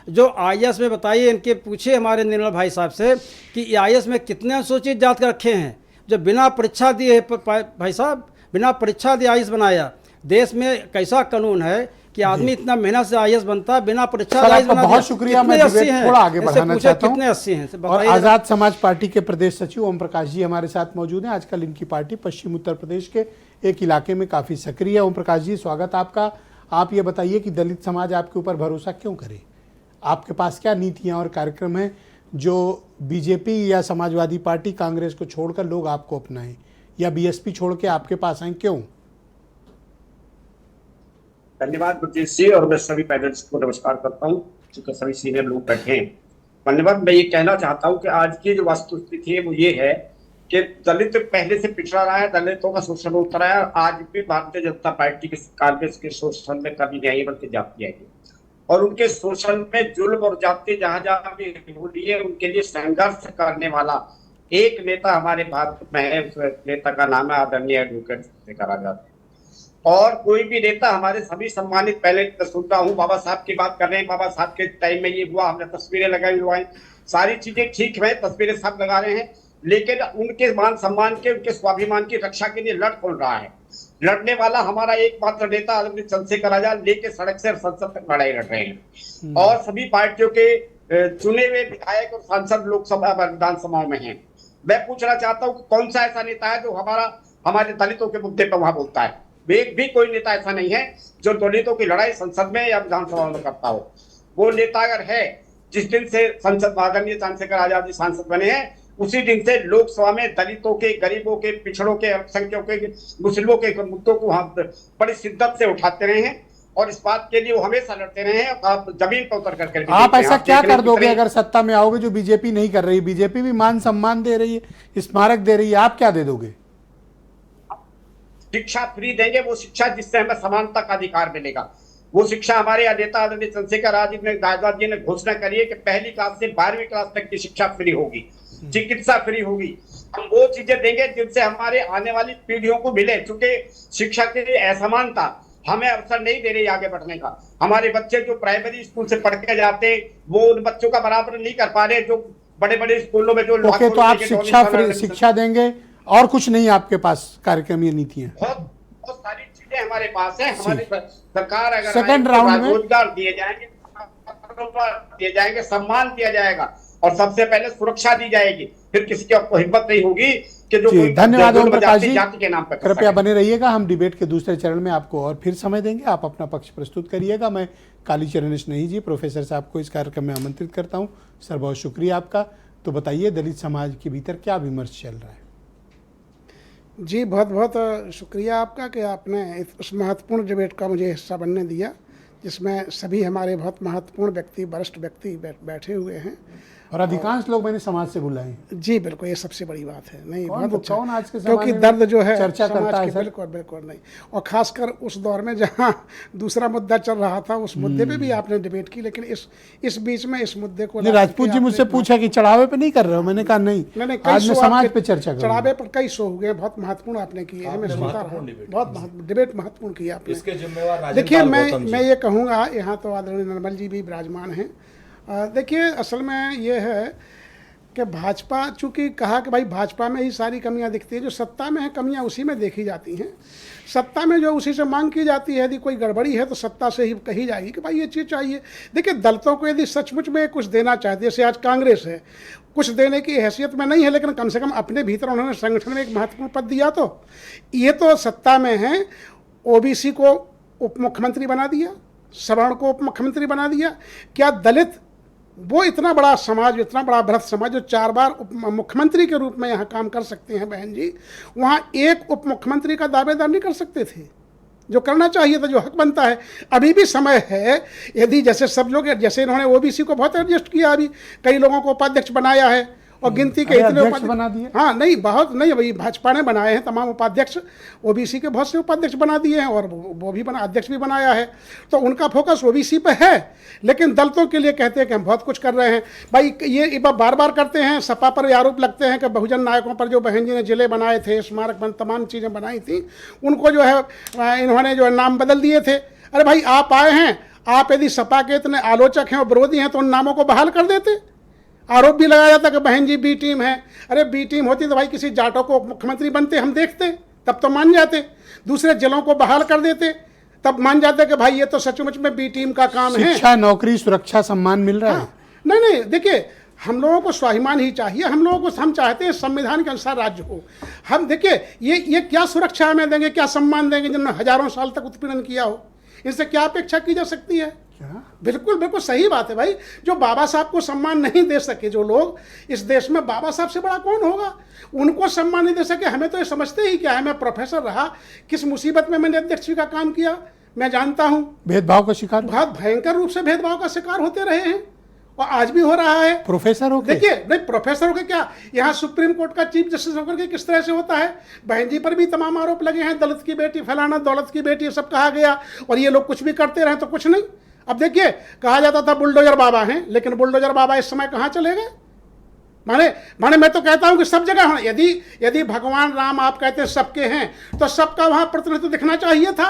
जो IAS में बताइए, इनके पूछे हमारे निर्मल भाई साहब से कि IAS में कितने अनुसूचित जात के रखे हैं जो बिना परीक्षा दिए, भाई साहब बिना परीक्षा दिए IAS बनाया। देश में कैसा कानून है कि आदमी इतना मेहनत से IAS बनता है, बिना परीक्षा IAS बना। बहुत शुक्रिया। मैं थोड़ा आगे बढ़ाना चाहता हूं। कितने 80 हैं? और आजाद समाज पार्टी के प्रदेश सचिव ओम प्रकाश जी हमारे साथ मौजूद हैं। आजकल इनकी पार्टी पश्चिम उत्तर प्रदेश के एक इलाके में काफी सक्रिय है। ओम प्रकाश जी, स्वागत आपका। आप ये बताइए कि दलित समाज आपके ऊपर भरोसा क्यों करे? आपके पास क्या नीतियां और कार्यक्रम हैं जो बीजेपी या समाजवादी पार्टी, कांग्रेस को छोड़कर लोग आपको अपनाएं, या बीएसपी छोड़ के आपके पास आए, क्यों? धन्यवाद ब्रजेश जी, और मैं सभी पैनलिस्ट को नमस्कार करता हूं, चूंकि सभी सीनियर लोग बैठे हैं। धन्यवाद। मैं ये कहना चाहता हूं कि आज की जो वस्तुस्थिति है वो ये है कि दलित पहले से पिछड़ा रहा है, दलितों का शोषण होता रहा है। आज भी भारतीय जनता पार्टी के, कांग्रेस के शोषण में कभी नहीं है, बल्कि जाती आएगी। और उनके शोषण में जुल्म और जाति जहां जहां भी हो रही है, उनके लिए संघर्ष करने वाला एक नेता हमारे भारत में है। उस नेता का नाम है आदरणीय एडवोकेट शेखर आजाद। और कोई भी नेता, हमारे सभी सम्मानित, पहले सुनता हूँ बाबा साहब की बात कर रहे हैं, बाबा साहब के टाइम में ये हुआ, हमने तस्वीरें लगाई हुई, सारी चीजें ठीक है, तस्वीरें सब लगा रहे हैं, लेकिन उनके मान सम्मान के, उनके स्वाभिमान की रक्षा के लिए लड़ कौन रहा है? लड़ने वाला हमारा एकमात्र नेता आदरणीय चंद्रशेखर आजाद लेके सड़क से संसद तक लड़ाई लड़ रहे हैं। और सभी पार्टियों के चुने हुए विधायक और सांसद लोकसभा विधानसभाओं में हैं। मैं पूछना चाहता हूं कि कौन सा ऐसा नेता है जो हमारे दलितों के मुद्दे पर वहां बोलता है? एक भी कोई नेता ऐसा नहीं है जो दलितों की लड़ाई संसद में या विधानसभा में करता हो। वो नेता अगर है, जिस दिन से संसद आदरणीय चंद्रशेखर आजाद जी सांसद बने हैं, उसी दिन से लोकसभा में दलितों के, गरीबों के, पिछड़ों के, अल्पसंख्यकों के, मुस्लिमों के मुद्दों को बड़ी शिद्दत से उठाते रहे हैं, और इस बात के लिए वो हमेशा लड़ते रहे हैं। आप जमीन पर उतर करके आप ऐसा क्या कर दोगे अगर सत्ता में आओगे जो बीजेपी नहीं कर रही? बीजेपी भी मान सम्मान दे रही है, स्मारक दे रही है, आप क्या दे दोगे? शिक्षा फ्री देंगे, वो शिक्षा जिससे हमें समानता का अधिकार मिलेगा। वो शिक्षा हमारे नेता आदरणीय चंद्रशेखर आजाद जी ने घोषणा करी है कि 1ली क्लास से 12वीं क्लास तक की शिक्षा फ्री होगी, चिकित्सा फ्री होगी। हम वो चीजें देंगे जिनसे हमारे आने वाली पीढ़ियों को मिले, क्योंकि शिक्षा के लिए असमानता हमें अवसर नहीं दे रही आगे बढ़ने का। हमारे बच्चे जो प्राइमरी स्कूल से पढ़ के जाते वो उन बच्चों का बराबर नहीं कर पा रहे, जो बड़े बड़े स्कूलों में जो ओके, लाखों तो आप रुपए के शिक्षा डोनेशन शिक्षा देंगे और कुछ नहीं आपके पास कार्यक्रम या नीतियां? बहुत सारी चीजें हमारे पास है। हमारी सरकार अगर सेकंड आए तो राउंड में रोजगार दिए जाएंगे, सम्मान दिया जाएगा और सबसे पहले सुरक्षा दी जाएगी। फिर किसी की आपको हिम्मत नहीं होगी कि जो कोई धन्यवाद ओम प्रकाश जी, जाति के नाम पर कृपया बने रहिएगा। हम डिबेट के दूसरे चरण में आपको और फिर समय देंगे, आप अपना पक्ष प्रस्तुत करिएगा। मैं कालीचरण स्नेही जी, प्रोफेसर साहब को इस कार्यक्रम में आमंत्रित करता हूँ। सर बहुत शुक्रिया आपका। तो बताइए, दलित समाज के भीतर क्या विमर्श चल रहा है? जी बहुत बहुत शुक्रिया आपका कि आपने इस महत्वपूर्ण डिबेट का मुझे हिस्सा बनने दिया, जिसमें सभी हमारे बहुत महत्वपूर्ण व्यक्ति, वरिष्ठ व्यक्ति बैठे हुए हैं और अधिकांश लोग मैंने समाज से बुलाए हैं। जी बिल्कुल, ये सबसे बड़ी बात है। नहीं बहुत अच्छा, कौन आज के क्योंकि दर्द जो है चर्चा समाज करता है की, सर? बिल्कुल बिल्कुल नहीं। और खासकर उस दौर में जहाँ दूसरा मुद्दा चल रहा था, उस मुद्दे पे भी आपने डिबेट की, लेकिन इस बीच में इस मुद्दे को राजपूत जी मुझसे पूछा कि चढ़ावे पे नहीं कर रहे हो, मैंने कहा नहीं, आज मैं समाज पे चर्चा करूंगा। चढ़ावे पर कई शो हो गए, बहुत महत्वपूर्ण आपने किए हैं, मैं सुनता रहा, बहुत डिबेट महत्वपूर्ण किया आपने। इसके जिम्मेवार देखिए, मैं ये कहूँगा, यहाँ तो आदरणीय निर्मल जी भी विराजमान हैं। देखिए, असल में ये है कि भाजपा, चूंकि कहा कि भाई भाजपा में ही सारी कमियां दिखती हैं, जो सत्ता में है कमियां उसी में देखी जाती हैं। सत्ता में जो उसी से मांग की जाती है, यदि कोई गड़बड़ी है तो सत्ता से ही कही जाएगी कि भाई ये चीज़ चाहिए। देखिए, दलितों को यदि सचमुच में कुछ देना चाहती है, जैसे आज कांग्रेस है, कुछ देने की हैसियत में नहीं है, लेकिन कम से कम अपने भीतर उन्होंने संगठन में एक महत्वपूर्ण पद दिया। तो ये तो सत्ता में है, ओबीसी को उप मुख्यमंत्री बना दिया, सवर्ण को उप मुख्यमंत्री बना दिया। क्या दलित, वो इतना बड़ा समाज, इतना बड़ा बृहत समाज, जो 4 बार उप मुख्यमंत्री के रूप में यहाँ काम कर सकते हैं बहन जी, वहाँ एक उप मुख्यमंत्री का दावेदार नहीं कर सकते थे, जो करना चाहिए था, जो हक बनता है। अभी भी समय है, यदि जैसे सब लोग, जैसे इन्होंने ओबीसी को बहुत एडजस्ट किया, अभी कई लोगों को उपाध्यक्ष बनाया है और गिनती के इतने उपाध्यक्ष बना दिए। हाँ नहीं, बहुत नहीं, वही भाजपा ने बनाए हैं तमाम उपाध्यक्ष, ओबीसी के बहुत से उपाध्यक्ष बना दिए हैं और वो भी अध्यक्ष भी बनाया है। तो उनका फोकस ओबीसी पे है, लेकिन दलितों के लिए कहते हैं कि हम बहुत कुछ कर रहे हैं। भाई ये बार बार करते हैं, सपा पर आरोप लगते हैं कि बहुजन नायकों पर जो बहन जी ने जिले बनाए थे, स्मारक तमाम चीज़ें बनाई थी, उनको जो है इन्होंने जो है नाम बदल दिए थे। अरे भाई, आप आए हैं, आप यदि सपा के इतने आलोचक हैं और विरोधी हैं तो उन नामों को बहाल कर देते। आरोप भी लगाया जाता कि बहन जी बी टीम है। अरे बी टीम होती तो भाई किसी जाटों को मुख्यमंत्री बनते, हम देखते, तब तो मान जाते। दूसरे जिलों को बहाल कर देते, तब मान जाते कि भाई ये तो सचमुच में बी टीम का काम है। शिक्षा, नौकरी, सुरक्षा, सम्मान मिल रहा है? नहीं, देखिए, हम लोगों को स्वाभिमान ही चाहिए। हम लोगों को, हम चाहते हैं संविधान के अनुसार राज्य हो। हम देखिए, ये क्या सुरक्षा हमें देंगे, क्या सम्मान देंगे जिन्होंने हजारों साल तक उत्पीड़न किया हो? इनसे क्या अपेक्षा की जा सकती है? बिल्कुल बिल्कुल सही बात है भाई। जो बाबा साहब को सम्मान नहीं दे सके, जो लोग इस देश में, बाबा साहब से बड़ा कौन होगा? उनको सम्मान नहीं दे सके, हमें तो ये समझते ही क्या है। मैं प्रोफेसर रहा, किस मुसीबत में मैंने अध्यक्ष का काम किया मैं जानता हूँ। भेदभाव का शिकार, बहुत भयंकर रूप से भेदभाव का शिकार होते रहे हैं और आज भी हो रहा है। प्रोफेसर हो, देखिए, नहीं प्रोफेसर हो के क्या, यहाँ सुप्रीम कोर्ट का चीफ जस्टिस होकर के किस तरह से होता है। बहन जी पर भी तमाम आरोप लगे हैं, दलित की बेटी फलाना, दौलत की बेटी, सब कहा गया, और ये लोग कुछ भी करते रहे तो कुछ नहीं। अब देखिए, कहा जाता था बुलडोजर बाबा हैं, लेकिन बुलडोजर बाबा इस समय कहाँ चले गए? माने मैं तो कहता हूं कि सब जगह होना। यदि भगवान राम आप कहते हैं सबके हैं, तो सबका वहां प्रतिनिधित्व दिखना चाहिए था।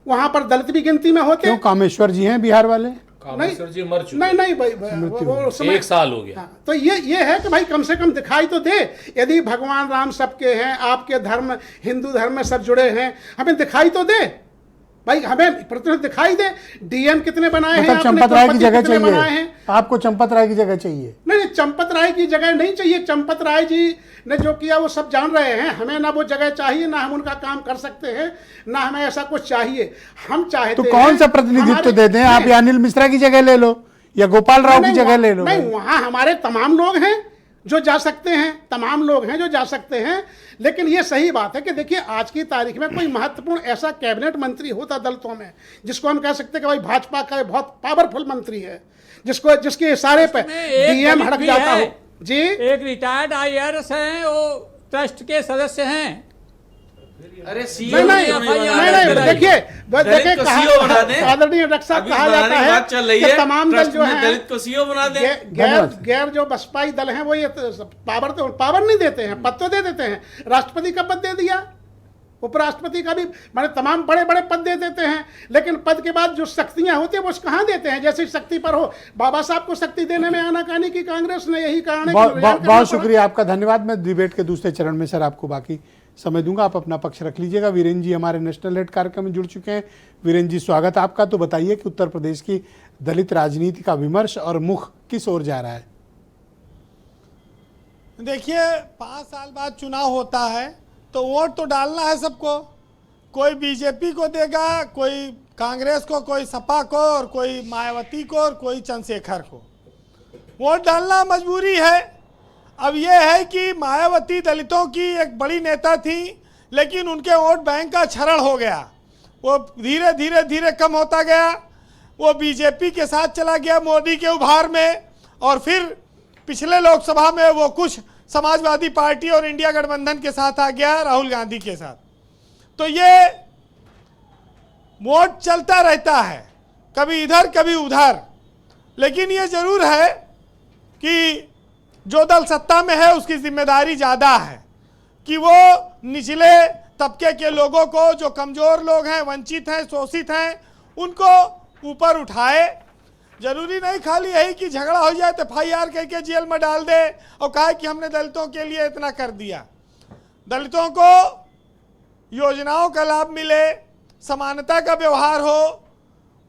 वहां पर दलित भी गिनती में होते। क्यों कामेश्वर जी हैं बिहार वाले? कामेश्वर जी मर चुके। नहीं भाई, 1 साल हो गया। हाँ, तो ये है कि भाई कम से कम दिखाई तो दे। यदि भगवान राम सबके हैं, आपके धर्म, हिंदू धर्म में सब जुड़े हैं, हमें दिखाई तो दे भाई, हमें प्रतिनिधित्व दिखाई दे। डीएम कितने बनाए हैं? चंपत राय की जगह चाहिए आपको? चंपत राय की जगह चाहिए? नहीं, चंपत राय की जगह नहीं चाहिए। चंपत राय जी ने जो किया वो सब जान रहे हैं। हमें ना वो जगह चाहिए, ना हम उनका काम कर सकते हैं, ना हमें ऐसा कुछ चाहिए। हम चाहते तो कौन सा प्रतिनिधित्व दे दें? आप या अनिल मिश्रा की जगह ले लो या गोपाल राव की जगह ले लो। नहीं, वहां हमारे तमाम लोग हैं जो जा सकते हैं, तमाम लोग हैं जो जा सकते हैं। लेकिन ये सही बात है कि देखिए, आज की तारीख में कोई महत्वपूर्ण ऐसा कैबिनेट मंत्री होता दलितों में, जिसको हम कह सकते हैं कि भाई भाजपा का बहुत पावरफुल मंत्री है, जिसके इशारे पे डीएम हड़क जाता हो। जी, एक रिटायर्ड आईआरएस हैं, वो ट्रस्ट के सदस्य हैं। अरे नहीं, देखिए आदरणीय डॉक्टर साहब, कहा जाता है कि तमाम दल जो है दलित को सीओ बना दे। गैर जो बसपाई दल हैं वो ये पावर नहीं देते हैं, पद तो दे देते हैं। राष्ट्रपति का पद दे दिया, उपराष्ट्रपति का भी माने तमाम बड़े बड़े पद दे देते हैं, लेकिन पद के बाद जो शक्तियां होती है वो कहाँ देते हैं? जैसे शक्ति पर हो, बाबा साहब को शक्ति देने में आनाकानी की कांग्रेस ने, यही कारण है कि बहुत शुक्रिया आपका, धन्यवाद। मैं डिबेट के दूसरे चरण में सर आपको बाकी समय दूंगा, आप अपना पक्ष रख लीजिएगा। वीरेंद्र जी हमारे नेशनल हेड कार्यक्रम में जुड़ चुके हैं। वीरेंद्र जी स्वागत है आपका। तो बताइए कि उत्तर प्रदेश की दलित राजनीति का विमर्श और मुख किस ओर जा रहा है? देखिए, 5 साल बाद चुनाव होता है तो वोट तो डालना है सबको। कोई बीजेपी को देगा, कोई कांग्रेस को, कोई सपा को, और कोई मायावती को, और कोई चंद्रशेखर को। वोट डालना मजबूरी है। अब ये है कि मायावती दलितों की एक बड़ी नेता थी, लेकिन उनके वोट बैंक का क्षरण हो गया। वो धीरे धीरे धीरे कम होता गया। वो बीजेपी के साथ चला गया मोदी के उभार में, और फिर पिछले लोकसभा में वो कुछ समाजवादी पार्टी और इंडिया गठबंधन के साथ आ गया, राहुल गांधी के साथ। तो ये वोट चलता रहता है, कभी इधर कभी उधर। लेकिन ये जरूर है कि जो दल सत्ता में है उसकी जिम्मेदारी ज़्यादा है कि वो निचले तबके के लोगों को, जो कमज़ोर लोग हैं, वंचित हैं, शोषित हैं, उनको ऊपर उठाए। जरूरी नहीं खाली यही कि झगड़ा हो जाए तो FIR कह के जेल में डाल दे और कहा कि हमने दलितों के लिए इतना कर दिया। दलितों को योजनाओं का लाभ मिले, समानता का व्यवहार हो,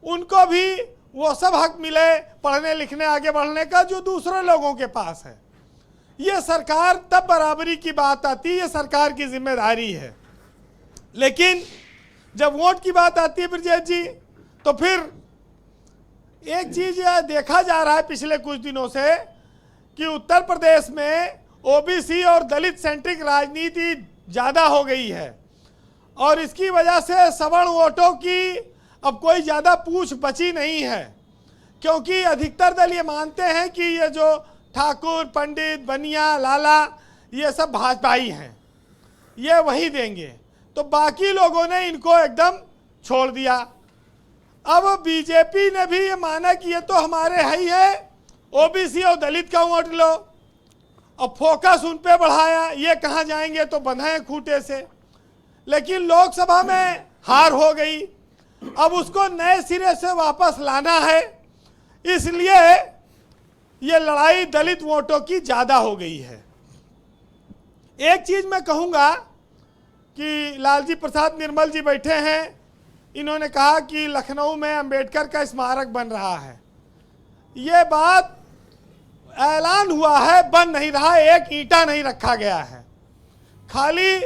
उनको भी वो सब हक मिले पढ़ने लिखने आगे बढ़ने का जो दूसरे लोगों के पास है। ये सरकार तब बराबरी की बात आती है, ये सरकार की जिम्मेदारी है। लेकिन जब वोट की बात आती है ब्रजेश जी, तो फिर एक चीज देखा जा रहा है पिछले कुछ दिनों से कि उत्तर प्रदेश में OBC और दलित सेंट्रिक राजनीति ज़्यादा हो गई है, और इसकी वजह से सवर्ण वोटों की अब कोई ज़्यादा पूछ बची नहीं है, क्योंकि अधिकतर दल ये मानते हैं कि ये जो ठाकुर, पंडित, बनिया, लाला, ये सब भाजपाई हैं, ये वही देंगे। तो बाकी लोगों ने इनको एकदम छोड़ दिया। अब बीजेपी ने भी ये माना कि ये तो हमारे है ही है, OBC और दलित का वोट लो, अब फोकस उन पे बढ़ाया। ये कहाँ जाएंगे तो बंधे खूंटे से। लेकिन लोकसभा में हार हो गई, अब उसको नए सिरे से वापस लाना है, इसलिए ये लड़ाई दलित वोटों की ज़्यादा हो गई है। एक चीज़ मैं कहूँगा कि लालजी प्रसाद निर्मल जी बैठे हैं, इन्होंने कहा कि लखनऊ में अंबेडकर का स्मारक बन रहा है। ये बात ऐलान हुआ है, बन नहीं रहा, एक ईंटा नहीं रखा गया है, खाली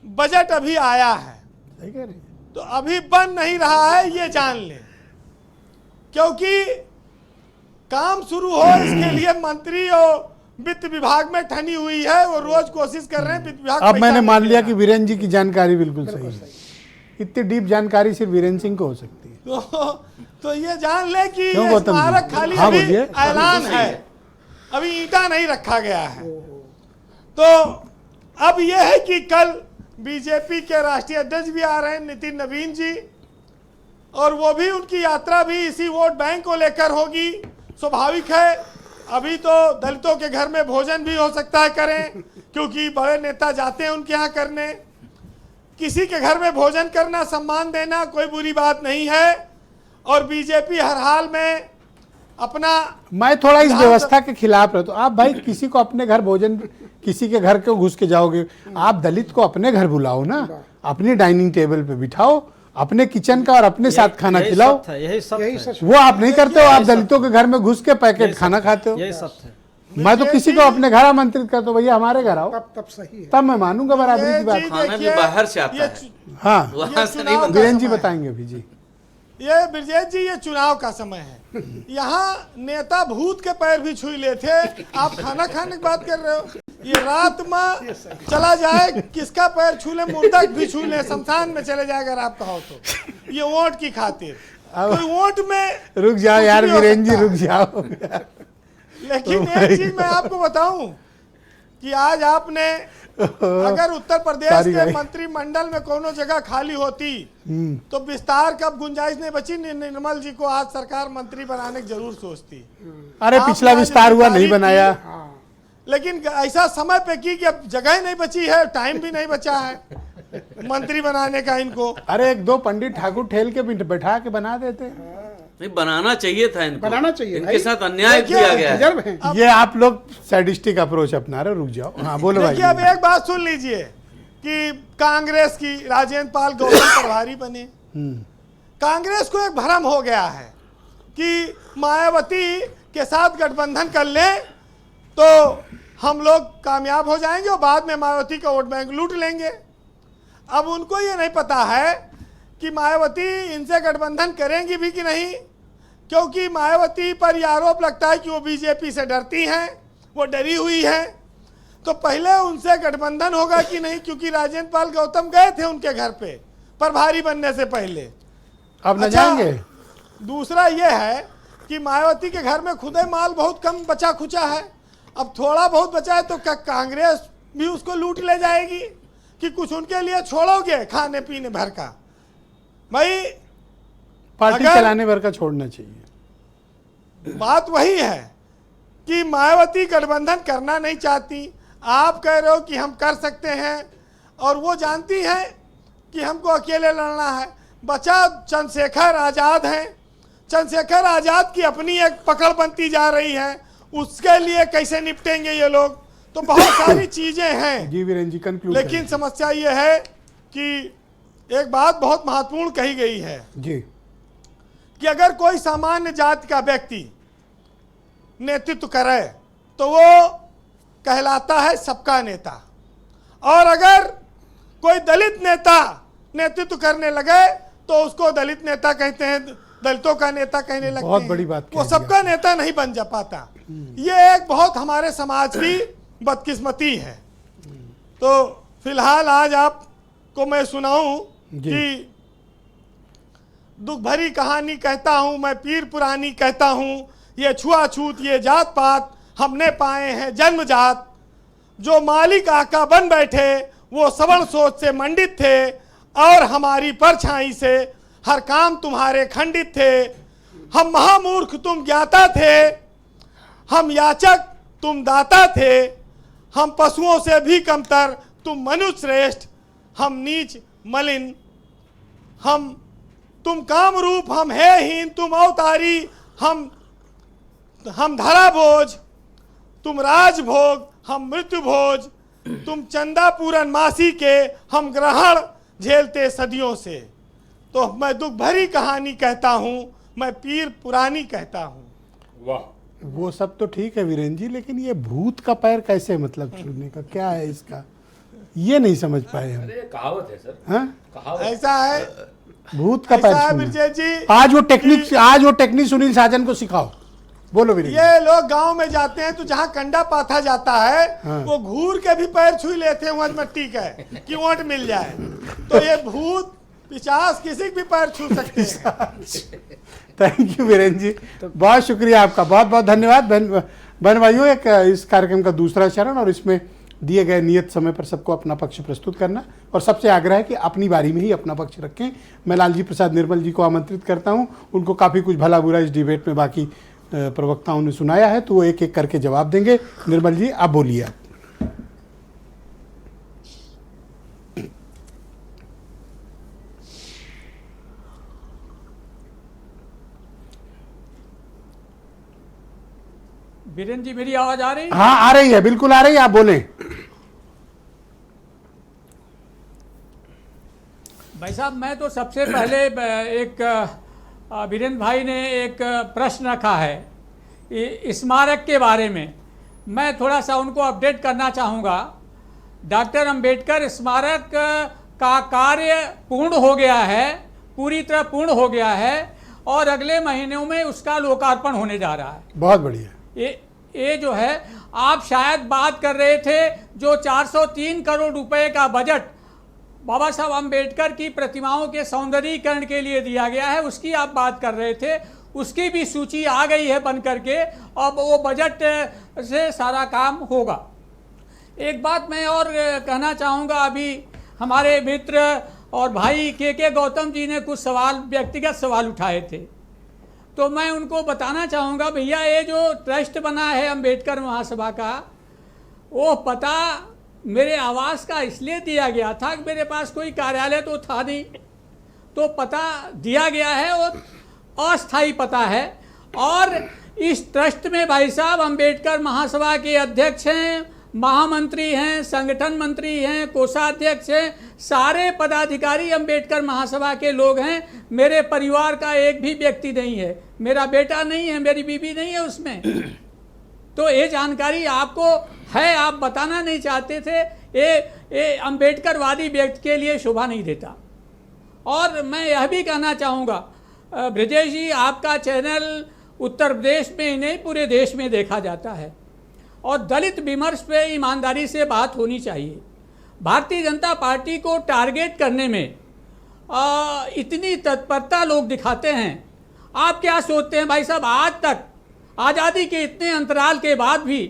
बजट अभी आया है। तो अभी बन नहीं रहा है, ये जान लें, क्योंकि काम शुरू हो इसके लिए मंत्री और वित्त विभाग में ठनी हुई है, वो रोज कोशिश कर रहे हैं वित्त विभाग। अब मैंने मान लिया कि वीरेंद्र जी की जानकारी बिल्कुल सही है। इतनी डीप जानकारी सिर्फ वीरेंद्र सिंह को हो सकती है। तो ये जान ले कि ये स्मारक खाली अभी ऐलान है, अभी ईंटा नहीं रखा गया है। तो अब यह है कि कल बीजेपी के राष्ट्रीय अध्यक्ष भी आ रहे हैं, नितिन नवीन जी, और वो भी, उनकी यात्रा भी इसी वोट बैंक को लेकर होगी। स्वाभाविक है, अभी तो दलितों के घर में भोजन भी हो सकता है करें, क्योंकि बड़े नेता जाते हैं उनके यहाँ करने। किसी के घर में भोजन करना, सम्मान देना कोई बुरी बात नहीं है, और बीजेपी हर हाल में अपना, मैं थोड़ा इस व्यवस्था के खिलाफ रहता हूँ। आप भाई किसी को अपने घर भोजन, किसी के घर क्यों घुस के जाओगे? आप दलित को अपने घर बुलाओ ना, अपनी डाइनिंग टेबल पे बिठाओ, अपने किचन का और अपने साथ खाना खिलाओ। यही सब है। वो आप नहीं करते हो, आप दलितों के घर में घुस के पैकेट खाना खाते हो। यही सब है। मैं तो किसी को अपने घर आमंत्रित करता हूँ, भैया हमारे घर आओ, तब सही है, तब मैं मानूंगा बराबरी की बात। खाना भी बाहर से आता है, हाँ, वहां से नहीं बनता। वीरेंद्र जी बताएंगे अभी जी। ये ब्रजेश जी, ये चुनाव का समय है, यहाँ नेता भूत के पैर भी छू लेते, आप खाना खाने की बात कर रहे हो। ये रात में चला जाए, किसका पैर छू ले, मुर्दा भी छू ले, शमशान में चले जाए अगर आप कहो तो, ये वोट की खातिर। कोई वोट में रुक जाओ यार वीरेंद्र जी, रुक जाओ। लेकिन एक चीज मैं आपको बताऊं कि आज आपने अगर उत्तर प्रदेश के मंत्रिमंडल में कोनो जगह खाली होती तो विस्तार का गुंजाइश नहीं बची, निर्मल जी को आज सरकार मंत्री बनाने की जरूर सोचती। अरे पिछला विस्तार हुआ, नहीं बनाया, लेकिन ऐसा समय पे की कि अब जगह नहीं बची है, टाइम भी नहीं बचा है। मंत्री बनाने का इनको। अरे एक दो पंडित ठाकुर ठेल के बैठा के बना देते। नहीं, बनाना चाहिए था इनको, बनाना चाहिए इनके भाई। साथ अन्याय किया गया है। रिजर्व हैं। ये आप लोग सैडिस्टिक अप्रोच अपना रहे, रुक जाओ। हाँ बोलो भाई। देखिए अब एक बात सुन लीजिए कि कांग्रेस की राजेंद्र पाल गौतम प्रभारी बने। कांग्रेस को एक भ्रम हो गया है कि मायावती के साथ गठबंधन कर लें तो हम लोग कामयाब हो जाएंगे और बाद में मायावती का वोट बैंक लूट लेंगे। अब उनको ये नहीं पता है कि मायावती इनसे गठबंधन करेंगी भी कि नहीं, क्योंकि मायावती पर यह आरोप लगता है कि वो बीजेपी से डरती हैं, वो डरी हुई हैं। तो पहले उनसे गठबंधन होगा कि नहीं, क्योंकि राजेंद्र पाल गौतम गए थे उनके घर पे प्रभारी बनने से पहले। अब न जाएंगे। दूसरा ये है कि मायावती के घर में खुदे माल बहुत कम बचा खुचा है, अब थोड़ा बहुत बचा है तो क्या कांग्रेस भी उसको लूट ले जाएगी कि कुछ उनके लिए छोड़ोगे खाने पीने भर का? भाई पार्टी चलाने भर का छोड़ना चाहिए। बात वही है कि मायावती गठबंधन करना नहीं चाहती, आप कह रहे हो कि हम कर सकते हैं और वो जानती हैं कि हमको अकेले लड़ना है। बचा चंद्रशेखर आज़ाद हैं, चंद्रशेखर आज़ाद की अपनी एक पकड़ बनती जा रही है, उसके लिए कैसे निपटेंगे ये लोग? तो बहुत सारी चीजें हैं जी वीरेंद्र जी कंक्लूड। लेकिन समस्या ये है कि एक बात बहुत महत्वपूर्ण कही गई है जी कि अगर कोई सामान्य जाति का व्यक्ति नेतृत्व करे तो वो कहलाता है सबका नेता, और अगर कोई दलित नेता नेतृत्व करने लगे तो उसको दलित नेता कहते हैं, दलितों का नेता कहने लगते हैं। बहुत बड़ी बात वो सबका नेता नहीं बन जा पाता। ये एक बहुत हमारे समाज की बदकिस्मती है। तो फिलहाल आज आपको मैं सुनाऊं कि दुख भरी कहानी कहता हूं मैं, पीर पुरानी कहता हूं, ये छुआछूत ये जात पात हमने पाए हैं जन्मजात। जो मालिक आका बन बैठे वो सवर्ण सोच से मंडित थे, और हमारी परछाई से हर काम तुम्हारे खंडित थे। हम महामूर्ख तुम ज्ञाता थे, हम याचक तुम दाता थे। हम पशुओं से भी कमतर तुम मनुष्य श्रेष्ठ। हम नीच मलिन तुम काम रूप, हम है हीन तुम अवतारी। हम धरा बोझ तुम राजभोग, हम मृत्यु भोज। तुम चंदा पूरन मासी के, हम ग्रहण झेलते सदियों से। तो मैं दुख भरी कहानी कहता हूं, मैं पीर पुरानी कहता हूं। वाह, वो सब तो ठीक है वीरेंद्र जी, लेकिन ये भूत का पैर कैसे मतलब छूने का क्या है इसका, ये नहीं समझ पाए हम। कहावत है सर। हाँ? कहावत ऐसा है, भूत का पैर ऐसा है छूना। बिरजेश जी। आज वो टेक्निक सुनील साजन को सिखाओ। बोलो वीरेंद्र। ये लोग गांव में जाते हैं तो जहाँ कंडा पाथा जाता है हाँ। वो घूर के भी पैर छू लेते हैं वहां मट्टी का कि वोट मिल जाए। तो ये भूत पिशाच किसी भी पैर छू सकते हैं। थैंक यू वीरेंद्र जी, बहुत शुक्रिया आपका, बहुत बहुत धन्यवाद। बहन भाइयों, एक इस कार्यक्रम का दूसरा चरण और इसमें दिए गए नियत समय पर सबको अपना पक्ष प्रस्तुत करना, और सबसे आग्रह है कि अपनी बारी में ही अपना पक्ष रखें। मैं लालजी प्रसाद निर्मल जी को आमंत्रित करता हूं, उनको काफ़ी कुछ भला बुरा इस डिबेट में बाकी प्रवक्ताओं ने सुनाया है, तो वो एक एक करके जवाब देंगे। निर्मल जी आप बोलिए। आप वीरेंद्र जी मेरी आवाज आ रही है? हाँ आ रही है, बिल्कुल आ रही है, आप बोलें। भाई साहब, मैं तो सबसे पहले एक वीरेंद्र भाई ने एक प्रश्न रखा है स्मारक के बारे में, मैं थोड़ा सा उनको अपडेट करना चाहूँगा। डॉक्टर अंबेडकर स्मारक का कार्य पूर्ण हो गया है, पूरी तरह पूर्ण हो गया है, और अगले महीनों में उसका लोकार्पण होने जा रहा है। बहुत बढ़िया। ये जो है, आप शायद बात कर रहे थे जो 403 करोड़ रुपए का बजट बाबा साहब अंबेडकर की प्रतिमाओं के सौंदर्यीकरण के लिए दिया गया है, उसकी आप बात कर रहे थे। उसकी भी सूची आ गई है बन करके, अब वो बजट से सारा काम होगा। एक बात मैं और कहना चाहूँगा, अभी हमारे मित्र और भाई के गौतम जी ने कुछ सवाल, व्यक्तिगत सवाल उठाए थे, तो मैं उनको बताना चाहूँगा, भैया ये जो ट्रस्ट बना है अंबेडकर महासभा का, वो पता मेरे आवास का इसलिए दिया गया था कि मेरे पास कोई कार्यालय तो था नहीं, तो पता दिया गया है और अस्थाई पता है। और इस ट्रस्ट में भाई साहब अंबेडकर महासभा के अध्यक्ष हैं, महामंत्री हैं, संगठन मंत्री हैं, कोषाध्यक्ष हैं, सारे पदाधिकारी अंबेडकर महासभा के लोग हैं। मेरे परिवार का एक भी व्यक्ति नहीं है, मेरा बेटा नहीं है, मेरी बीवी नहीं है उसमें। तो ये जानकारी आपको है, आप बताना नहीं चाहते थे। ये अंबेडकरवादी व्यक्ति के लिए शोभा नहीं देता। और मैं यह भी कहना चाहूँगा ब्रजेश जी, आपका चैनल उत्तर प्रदेश में ही नहीं पूरे देश में देखा जाता है और दलित विमर्श पे ईमानदारी से बात होनी चाहिए। भारतीय जनता पार्टी को टारगेट करने में इतनी तत्परता लोग दिखाते हैं। आप क्या सोचते हैं भाई साहब, आज तक आज़ादी के इतने अंतराल के बाद भी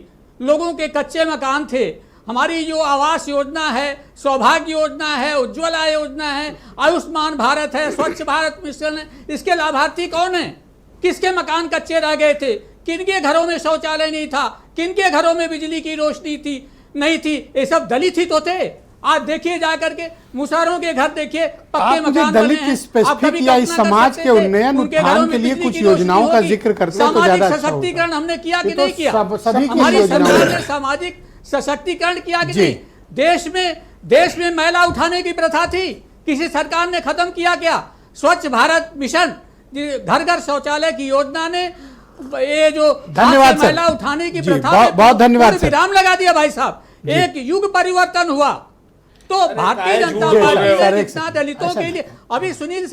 लोगों के कच्चे मकान थे। हमारी जो आवास योजना है, सौभाग्य योजना है, उज्ज्वला योजना है, आयुष्मान भारत है, स्वच्छ भारत मिशन है, इसके लाभार्थी कौन है? किसके मकान कच्चे रह गए थे? किनके घरों में शौचालय नहीं था? किनके घरों में बिजली की रोशनी थी नहीं थी? ये सब दलित ही तो थे। आज देखिए जाकर के मुसहरों के घर देखिए, पक्के मकान बने हैं। स्पेसिफिक या इस समाज के उन्नयन उत्थान के लिए कुछ योजनाओं का जिक्र करते हैं तो ज्यादा अच्छा होता। सशक्तिकरण हमने किया कि नहीं किया? सभी की हमारी योजनाओं सरकार ने सामाजिक सशक्तिकरण किया कि नहीं? देश में मैला उठाने की प्रथा थी, किसी सरकार ने खत्म किया क्या? स्वच्छ भारत मिशन, घर घर शौचालय की योजना ने ये जो धन्यवाद सर, मैला उठाने की प्रथा बहुत धन्यवाद सर, विराम लगा दिया भाई साहब। एक युग परिवर्तन हुआ। तो भारतीय जनता पार्टी ने जितना दलितों के लिए, अभी सुनील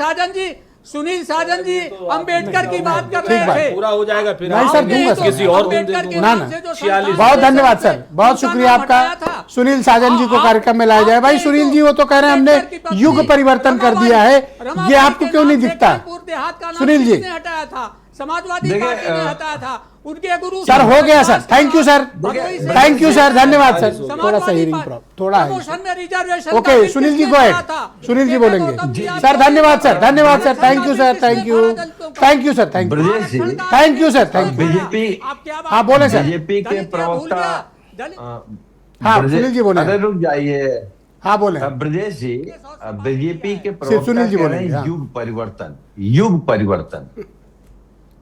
साजन जी अंबेडकर की बात कर रहे थे, पूरा हो जाएगा फिर नहीं सर, दूंगा सर, किसी और दिन दे दूंगा। बहुत धन्यवाद सर, बहुत शुक्रिया आपका। सुनील साजन जी को कार्यक्रम में लाया जाए। भाई सुनील जी, वो तो कह रहे हैं हमने युग परिवर्तन कर दिया है, ये आपको क्यों नहीं दिखता? सुनील जी, हटाया था, समाजवादी पार्टी ने हटाया था, उनके गुरु सर हो गया sir, thank you sir, thank you sir, धन्यवाद सर। थोड़ा सा हियरिंग प्रॉब्लम थोड़ा है। Okay Sunil ji, go ahead, Sunil ji बोलेंगे। सर धन्यवाद सर, धन्यवाद sir, thank you sir, thank you sir, thank you sir, thank you. BJP, हाँ बोले सर। बीजेपी के प्रवक्ता, हाँ सुनील जी बोले। अरे रुक जाइए, हाँ बोले ब्रजेश जी। बीजेपी के प्रवक्ता सुनील जी कह रहे बोलेंगे। हैं युग परिवर्तन।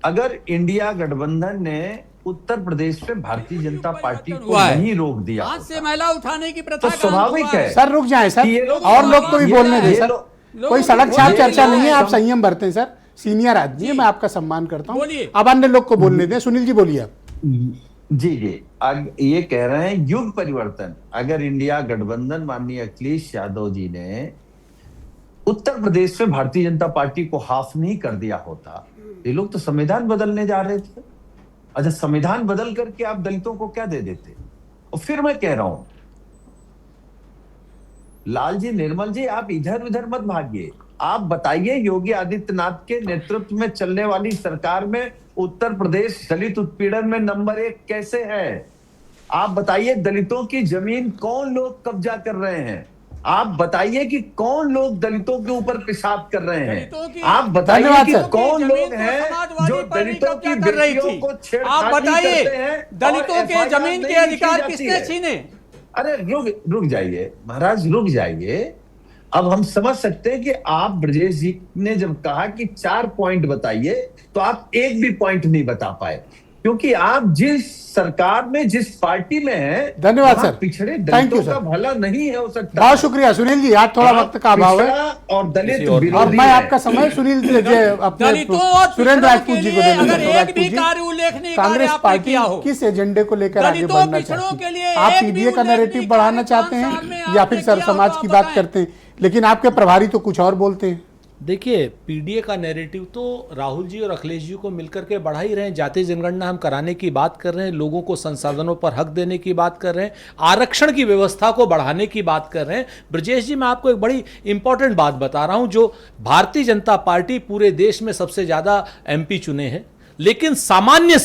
अगर इंडिया गठबंधन ने उत्तर प्रदेश में भारतीय जनता पार्टी को नहीं रोक दिया हाथ से मैला उठाने की प्रथा तो स्वाभाविक है सर, रुक जाए सर, और लोग को भी बोलने दें सर। कोई सड़क छाप चर्चा नहीं है, आप संयम बरतें सर, सीनियर आदमी है, मैं आपका सम्मान करता हूँ। अब अन्य लोग को बोलने दें। सुनील जी बोलिए आप। जी ये कह रहे हैं युग परिवर्तन। अगर इंडिया गठबंधन माननीय अखिलेश यादव जी ने उत्तर प्रदेश में भारतीय जनता पार्टी को हाफ नहीं कर दिया होता, ये लोग तो संविधान बदलने जा रहे थे। अच्छा, संविधान बदल करके आप दलितों को क्या दे देते? और फिर मैं कह रहा हूं, लाल जी, निर्मल जी, आप इधर उधर मत भागिए। आप बताइए, योगी आदित्यनाथ के नेतृत्व में चलने वाली सरकार में उत्तर प्रदेश दलित उत्पीड़न में नंबर 1 कैसे है? आप बताइए, दलितों की जमीन कौन लोग कब्जा कर रहे हैं? आप बताइए कि कौन लोग दलितों के ऊपर पेशाब कर रहे हैं? आप बताइए कि कौन लोग हैं जो दलितों की बेटियों को छेड़खानी करते हैं? दलितों के जमीन के अधिकार किसने छीने? अरे रुक जाइए महाराज, रुक जाइए। अब हम समझ सकते हैं कि आप, ब्रजेश जी ने जब कहा कि 4 पॉइंट बताइए, तो आप एक भी पॉइंट नहीं बता पाए, क्योंकि आप जिस सरकार में, जिस पार्टी में हैं, धन्यवाद सर, पिछड़े थैंक यू दलितों का सर, भला नहीं है हो सकता। बहुत शुक्रिया सुनील जी, आज थोड़ा वक्त का अभाव है और दलित और मैं आपका समय सुनील जी अपने सुरेंद्र राजपूत जी को देना चाहता हूँ। कांग्रेस पार्टी किस एजेंडे को लेकर आगे बढ़ना चाहती है? आप पीडीए का नैरेटिव बढ़ाना चाहते हैं या फिर सर समाज की बात करते हैं? लेकिन आपके प्रभारी तो कुछ और बोलते हैं। देखिए, पीडीए का नैरेटिव तो राहुल जी और अखिलेश जी को मिलकर के बढ़ा ही रहे हैं। जातीय जनगणना हम कराने की बात कर रहे हैं, लोगों को संसाधनों पर हक देने की बात कर रहे हैं, आरक्षण की व्यवस्था को बढ़ाने की बात कर रहे हैं। ब्रजेश जी, मैं आपको एक बड़ी इंपॉर्टेंट बात बता रहा हूं, जो भारतीय जनता पार्टी पूरे देश में सबसे ज्यादा एमपी चुने हैं, लेकिन सामान्य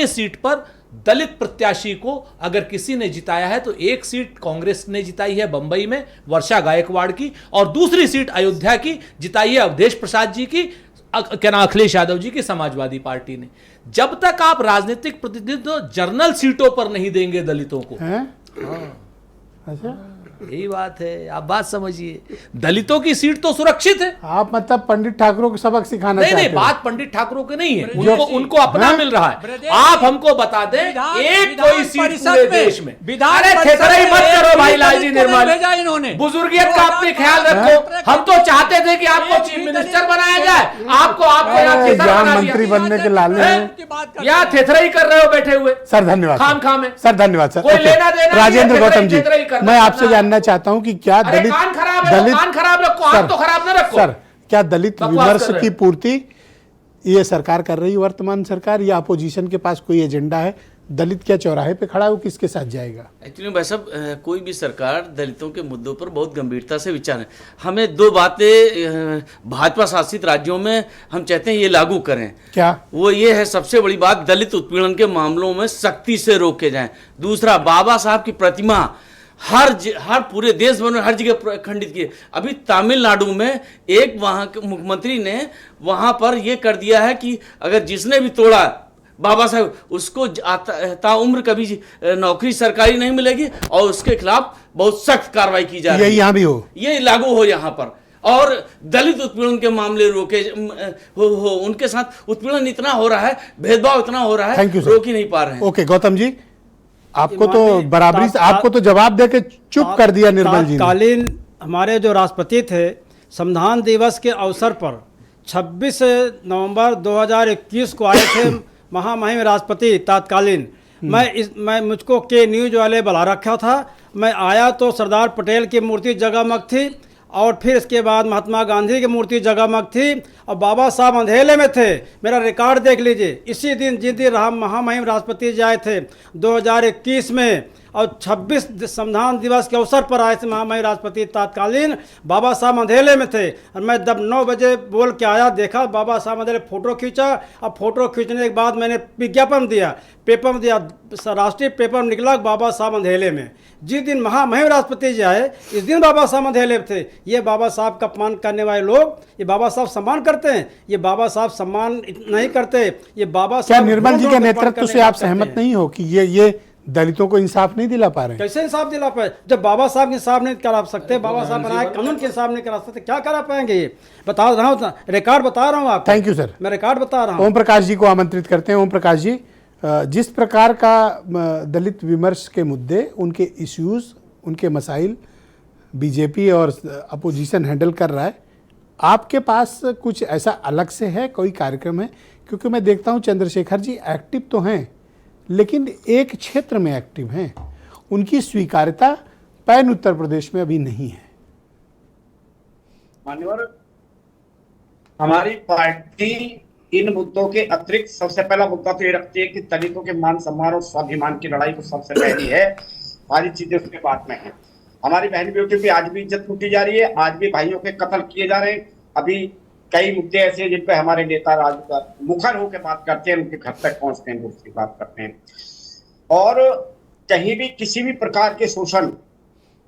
सीट पर दलित प्रत्याशी को अगर किसी ने जिताया है तो एक सीट कांग्रेस ने जिताई है बंबई में, वर्षा गायकवाड़ की, और दूसरी सीट अयोध्या की जिताई है अवधेश प्रसाद जी की, क्या नाम, अखिलेश यादव जी की समाजवादी पार्टी ने। जब तक आप राजनीतिक प्रतिनिधित्व जर्नल सीटों पर नहीं देंगे दलितों को, अच्छा, यही बात है, आप बात समझिए। दलितों की सीट तो सुरक्षित है। आप मतलब पंडित ठाकुरों को सबक सिखाना नहीं चाहते नहीं, हो? बात पंडित ठाकुरों की नहीं है, उनको अपना हाँ? मिल रहा है। आप हमको बता दें एक कोई सीट पूरे देश में। अरे थेथराई मत करो भाई लालजी निर्मल, भेजा इन्होंने। बुजुर्गियत का अपने ख्याल रखो। हम तो चाहते थे कि आपको चीफ मिनिस्टर बनाया जाए, आपको यहाँ थेथरा जान बना मंत्री दिया। बनने के लाले हैं। यहाँ थेथराई कर रहे हो बैठे हुए सर। धन्यवाद खाम खाम में। सर, धन्यवाद सर। कोई ओके। लेना देना नहीं है, राजेंद्र गौतम जी, थेथराई करना मैं आपसे करना। जानना चाहता हूं कि क्या अरे दलित कान खराब है तो कान खराब रखो, हाथ तो खराब ना रखो। सर, क्या दलित बकवास विमर्श कर रहे की हो। पूर्ति ये सरकार कर रही है, वर्तमान सरकार, या अपोजिशन के पास कोई एजेंडा है? दलित क्या चौराहे पे खड़ा है, वो किसके साथ जाएगा? एक्चुअली भाई साहब, कोई भी सरकार दलितों के मुद्दों पर बहुत गंभीरता से विचार है। हमें दो बातें भाजपा शासित राज्यों में हम चाहते हैं ये लागू करें। क्या? वो ये है, सबसे बड़ी बात, दलित उत्पीड़न के मामलों में सख्ती से रोके जाएं। दूसरा, बाबा साहब की प्रतिमा हर पूरे देश भर में हर जगह खंडित की। अभी तमिलनाडु में एक वहाँ के मुख्यमंत्री ने वहाँ पर यह कर दिया है कि अगर जिसने भी तोड़ा बाबा साहब, उसको ताउम्र कभी नौकरी सरकारी नहीं मिलेगी और उसके खिलाफ बहुत सख्त कार्रवाई की जा रही है। ये यहाँ भी हो, ये लागू हो यहाँ पर। और दलित उत्पीड़न के मामले रोके हो उनके साथ उत्पीड़न इतना हो रहा है, भेदभाव इतना हो रहा है, रोक ही नहीं पा रहे हैं। ओके गौतम जी, आपको तो बराबरी, आपको तो जवाब दे के चुप कर दिया निर्मल जी ने। तत्कालीन हमारे जो राष्ट्रपति थे, संविधान दिवस के अवसर पर 26 नवंबर 2021 को आए थे महामहिम राष्ट्रपति तत्कालीन। मैं मुझको के न्यूज वाले बुला रखा था। मैं आया तो सरदार पटेल की मूर्ति जगमग थी और फिर इसके बाद महात्मा गांधी की मूर्ति जगमग थी और बाबा साहब अंधेले में थे। मेरा रिकॉर्ड देख लीजिए। इसी दिन जिस दिन महामहिम राष्ट्रपति जी आए थे 2021 में और 26 संविधान दिवस के अवसर पर आए थे महामहिम राष्ट्रपति तत्कालीन, बाबा साहब अंधेले में थे। और मैं जब 9 बजे बोल के आया, देखा बाबा साहब अंधेले, फोटो खींचा और फोटो खींचने के बाद मैंने विज्ञापन दिया, पेपर में दिया, राष्ट्रीय पेपर में निकला बाबा साहब अंधेले में। जिस दिन महामहिम राष्ट्रपति जी आए इस दिन बाबा साहब अंधेले में थे। ये बाबा साहब का अपमान करने वाले लोग, ये बाबा साहब सम्मान करते हैं? ये बाबा साहब सम्मान नहीं करते। ये बाबा क्या साहब निर्मल जी के नेतृत्व से आप सहमत नहीं हो कि ये दलितों को इंसाफ नहीं दिला पा रहे हैं? कैसे इंसाफ दिला पाए जब बाबा साहब के इंसाफ नहीं करा सकते? बाबा साहब बनाए कानून के इंसाफ नहीं करा सकते, क्या करा पाएंगे? ये बता रहा हूँ, रिकॉर्ड बता रहा हूँ आपको। थैंक यू सर, मैं रिकॉर्ड बता रहा हूँ। ओम प्रकाश जी को आमंत्रित करते हैं। ओम प्रकाश जी, जिस प्रकार का दलित विमर्श के मुद्दे, उनके इश्यूज, उनके मसाइल बीजेपी और अपोजिशन हैंडल कर रहा है, आपके पास कुछ ऐसा अलग से है, कोई कार्यक्रम है? क्योंकि मैं देखता हूँ चंद्रशेखर जी एक्टिव तो हैं लेकिन एक क्षेत्र में एक्टिव हैं, उनकी स्वीकार्यता पैन उत्तर प्रदेश में अभी नहीं है। मान्यवर, हमारी पार्टी इन मुद्दों के अतिरिक्त सबसे पहला मुद्दा तो ये रखती है कि दलितों के मान सम्मान और स्वाभिमान की लड़ाई को सबसे पहली है। सारी चीजें उसके बाद में है। हमारी बहन बेटियों की आज भी इज्जत लूटी जा रही है, आज भी भाइयों के कत्ल किए जा रहे हैं। अभी कई मुद्दे ऐसे हैं जिन पे हमारे नेता मुखर होकर बात करते हैं, उनके घर तक पहुंचते हैं, उसकी बात करते हैं। और कहीं भी किसी भी प्रकार के शोषण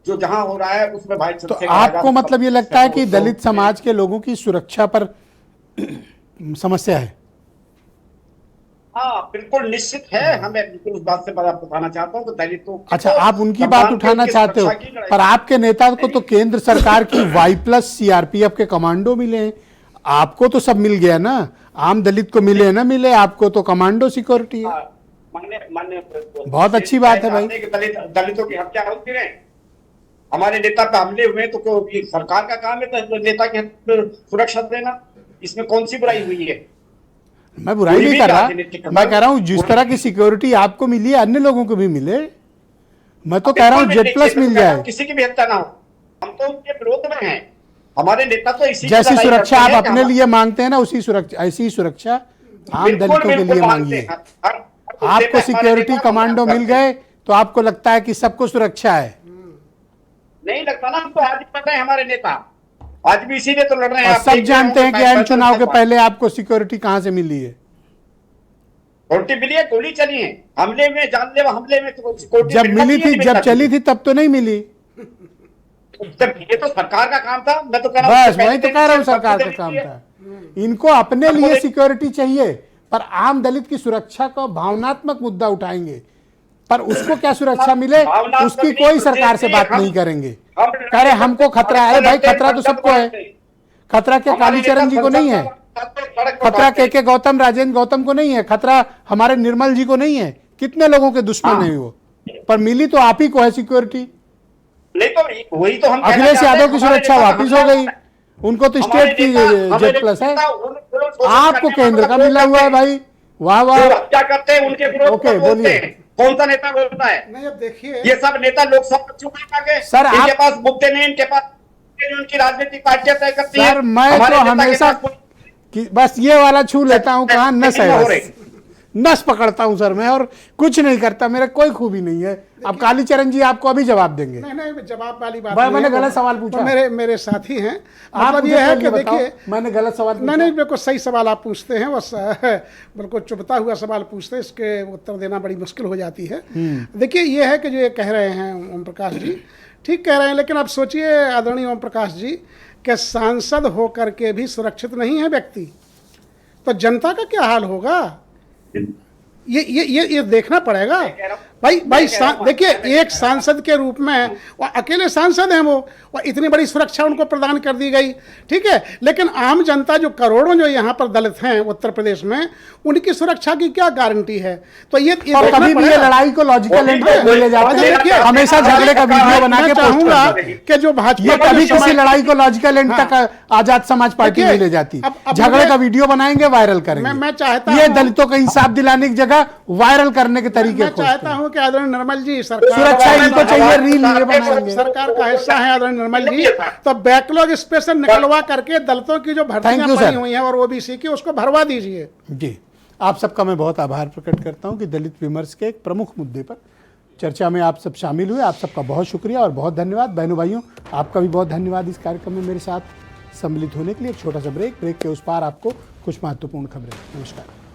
जो जहां हो रहा है उसमें भाई तो आपको मतलब ये लगता है कि दलित समाज के लोगों की सुरक्षा पर समस्या है? हाँ बिल्कुल निश्चित है। हमें बिल्कुल उस बात से बताना चाहता हूँ कि दलितों, अच्छा, आप उनकी बात उठाना चाहते हो, पर आपके नेता को तो केंद्र सरकार की Y+ CRPF के कमांडो मिले हैं, आपको तो सब मिल गया ना? आम दलित को मिले ना मिले, आपको तो कमांडो सिक्योरिटी है। बहुत अच्छी बात है भाई। दलितों की हत्या होती रहे, हमारे नेता पे हमले हुए तो सरकार का काम है तो नेता की सुरक्षा देना, इसमें कौन सी बुराई हुई है? मैं बुराई नहीं कर रहा, मैं कह रहा हूँ जिस तरह की सिक्योरिटी आपको मिली है अन्य लोगों को भी मिले। मैं तो कह रहा हूँ Z+ मिल जाए, किसी की भी हत्या ना हो। हम तो उनके विरोध में हैं। हमारे नेता तो इसी जैसी सुरक्षा आप अपने लिए मांगते हैं ना, उसी सुरक्षा, ऐसी सुरक्षा आम दलितों के लिए मांगिए। आपको सिक्योरिटी कमांडो मिल गए तो आपको लगता है कि सबको सुरक्षा है? नहीं लगता ना, हमको आज भी पता है हमारे नेता आज भी इसीलिए तो लड़ रहे हैं। सब जानते हैं कि आम चुनाव के पहले आपको सिक्योरिटी कहां से मिली है? सिक्योरिटी मिली है, गोली चली है, हमले में, जानलेवा हमले में जब मिली थी, जब चली थी तब तो नहीं मिली। ये तो सरकार का काम था। मैं तो कह रहा हूं, बस वही तो कह रहा हूं, सरकार का काम था। इनको अपने लिए सिक्योरिटी चाहिए, पर आम दलित की सुरक्षा का भावनात्मक मुद्दा उठाएंगे। पर उसको क्या सुरक्षा मिले उसकी कोई सरकार से बात नहीं करेंगे। कह रहे हमको खतरा है। भाई खतरा तो सबको है। खतरा क्या कालीचरण जी को नहीं है? खतरा के गौतम, राजेंद्र गौतम को नहीं है? खतरा हमारे निर्मल जी को नहीं है? कितने लोगों के दुश्मन है वो, पर मिली तो आप ही को है सिक्योरिटी। नहीं तो वही तो हम अखिलेश यादव की सुरक्षा वापिस हो गई, उनको तो स्टेट की जेड प्लस है, आपको केंद्र का मिला हुआ है। भाई वाह वाह। क्या करते हैं उनके विरोध? ओके बोलिए। कौन सा नेता बोलता है? नहीं, अब देखिए ये सब नेता लोकसभा चुनाव के सर, इनके पास मुद्दे नहीं, इनके पास उनकी राजनीतिक पार्टियां तय करती है। सर मैं तो हमेशा बस ये वाला छू लेता हूँ, कहाँ नस है, बस नस पकड़ता हूँ सर मैं, और कुछ नहीं करता, मेरा कोई खूबी नहीं है। अब कालीचरण जी आपको अभी जवाब देंगे। नहीं जवाब वाली बात भाई मैंने गलत सवाल पूछा। मेरे साथी हैं। आप मतलब ये है कि देखिए मैंने गलत सवाल पूछा। नहीं बिल्कुल सही सवाल आप पूछते हैं, बस बिल्कुल चुभता हुआ सवाल पूछते हैं, इसके उत्तर देना बड़ी मुश्किल हो जाती है। देखिए ये है कि जो ये कह रहे हैं ओम प्रकाश जी, ठीक कह रहे हैं, लेकिन आप सोचिए आदरणीय ओम प्रकाश जी कि सांसद होकर के भी सुरक्षित नहीं है व्यक्ति, तो जनता का क्या हाल होगा? ये देखना पड़ेगा भाई। देखिए एक सांसद के रूप में वो अकेले सांसद हैं, वो इतनी बड़ी सुरक्षा उनको प्रदान कर दी गई, ठीक है, लेकिन आम जनता जो करोड़ों जो यहाँ पर दलित हैं उत्तर प्रदेश में, उनकी सुरक्षा की क्या गारंटी है? तो ये कभी भी ये लड़ाई को लॉजिकल एंड पे ले जाते हैं, हमेशा झगड़े का वीडियो बना के चाहूंगा कि जो भाजपा कभी किसी लड़ाई को लॉजिकल एंड तक आजाद समाज पार्टी नहीं ले जाती, झगड़े का वीडियो बनाएंगे, वायरल करेंगे। मैं चाहता ये दलितों का इंसाफ दिलाने की जगह वायरल करने के तरीके मैं चाहता हूं कि आदरणीय निर्मल जी सुरक्षा इनको चाहिए, रील ये बनाएंगे। सरकार का हिस्सा है आदरणीय निर्मल जी, तो बैकलॉग स्पेशल निकलवा करके दलितों की जो भर्तियां पड़ी हुई हैं और ओबीसी की, उसको भरवा दीजिए। जी आप सबका मैं बहुत आभार प्रकट करता हूं कि दलित विमर्श के एक प्रमुख मुद्दे पर चर्चा में आप सब शामिल हुए। आप सबका बहुत शुक्रिया और बहुत धन्यवाद। बहनों भाइयों आपका भी बहुत धन्यवाद इस कार्यक्रम में मेरे साथ सम्मिलित होने के लिए। एक छोटा सा ब्रेक के उस पार आपको कुछ महत्वपूर्ण खबरें। नमस्कार।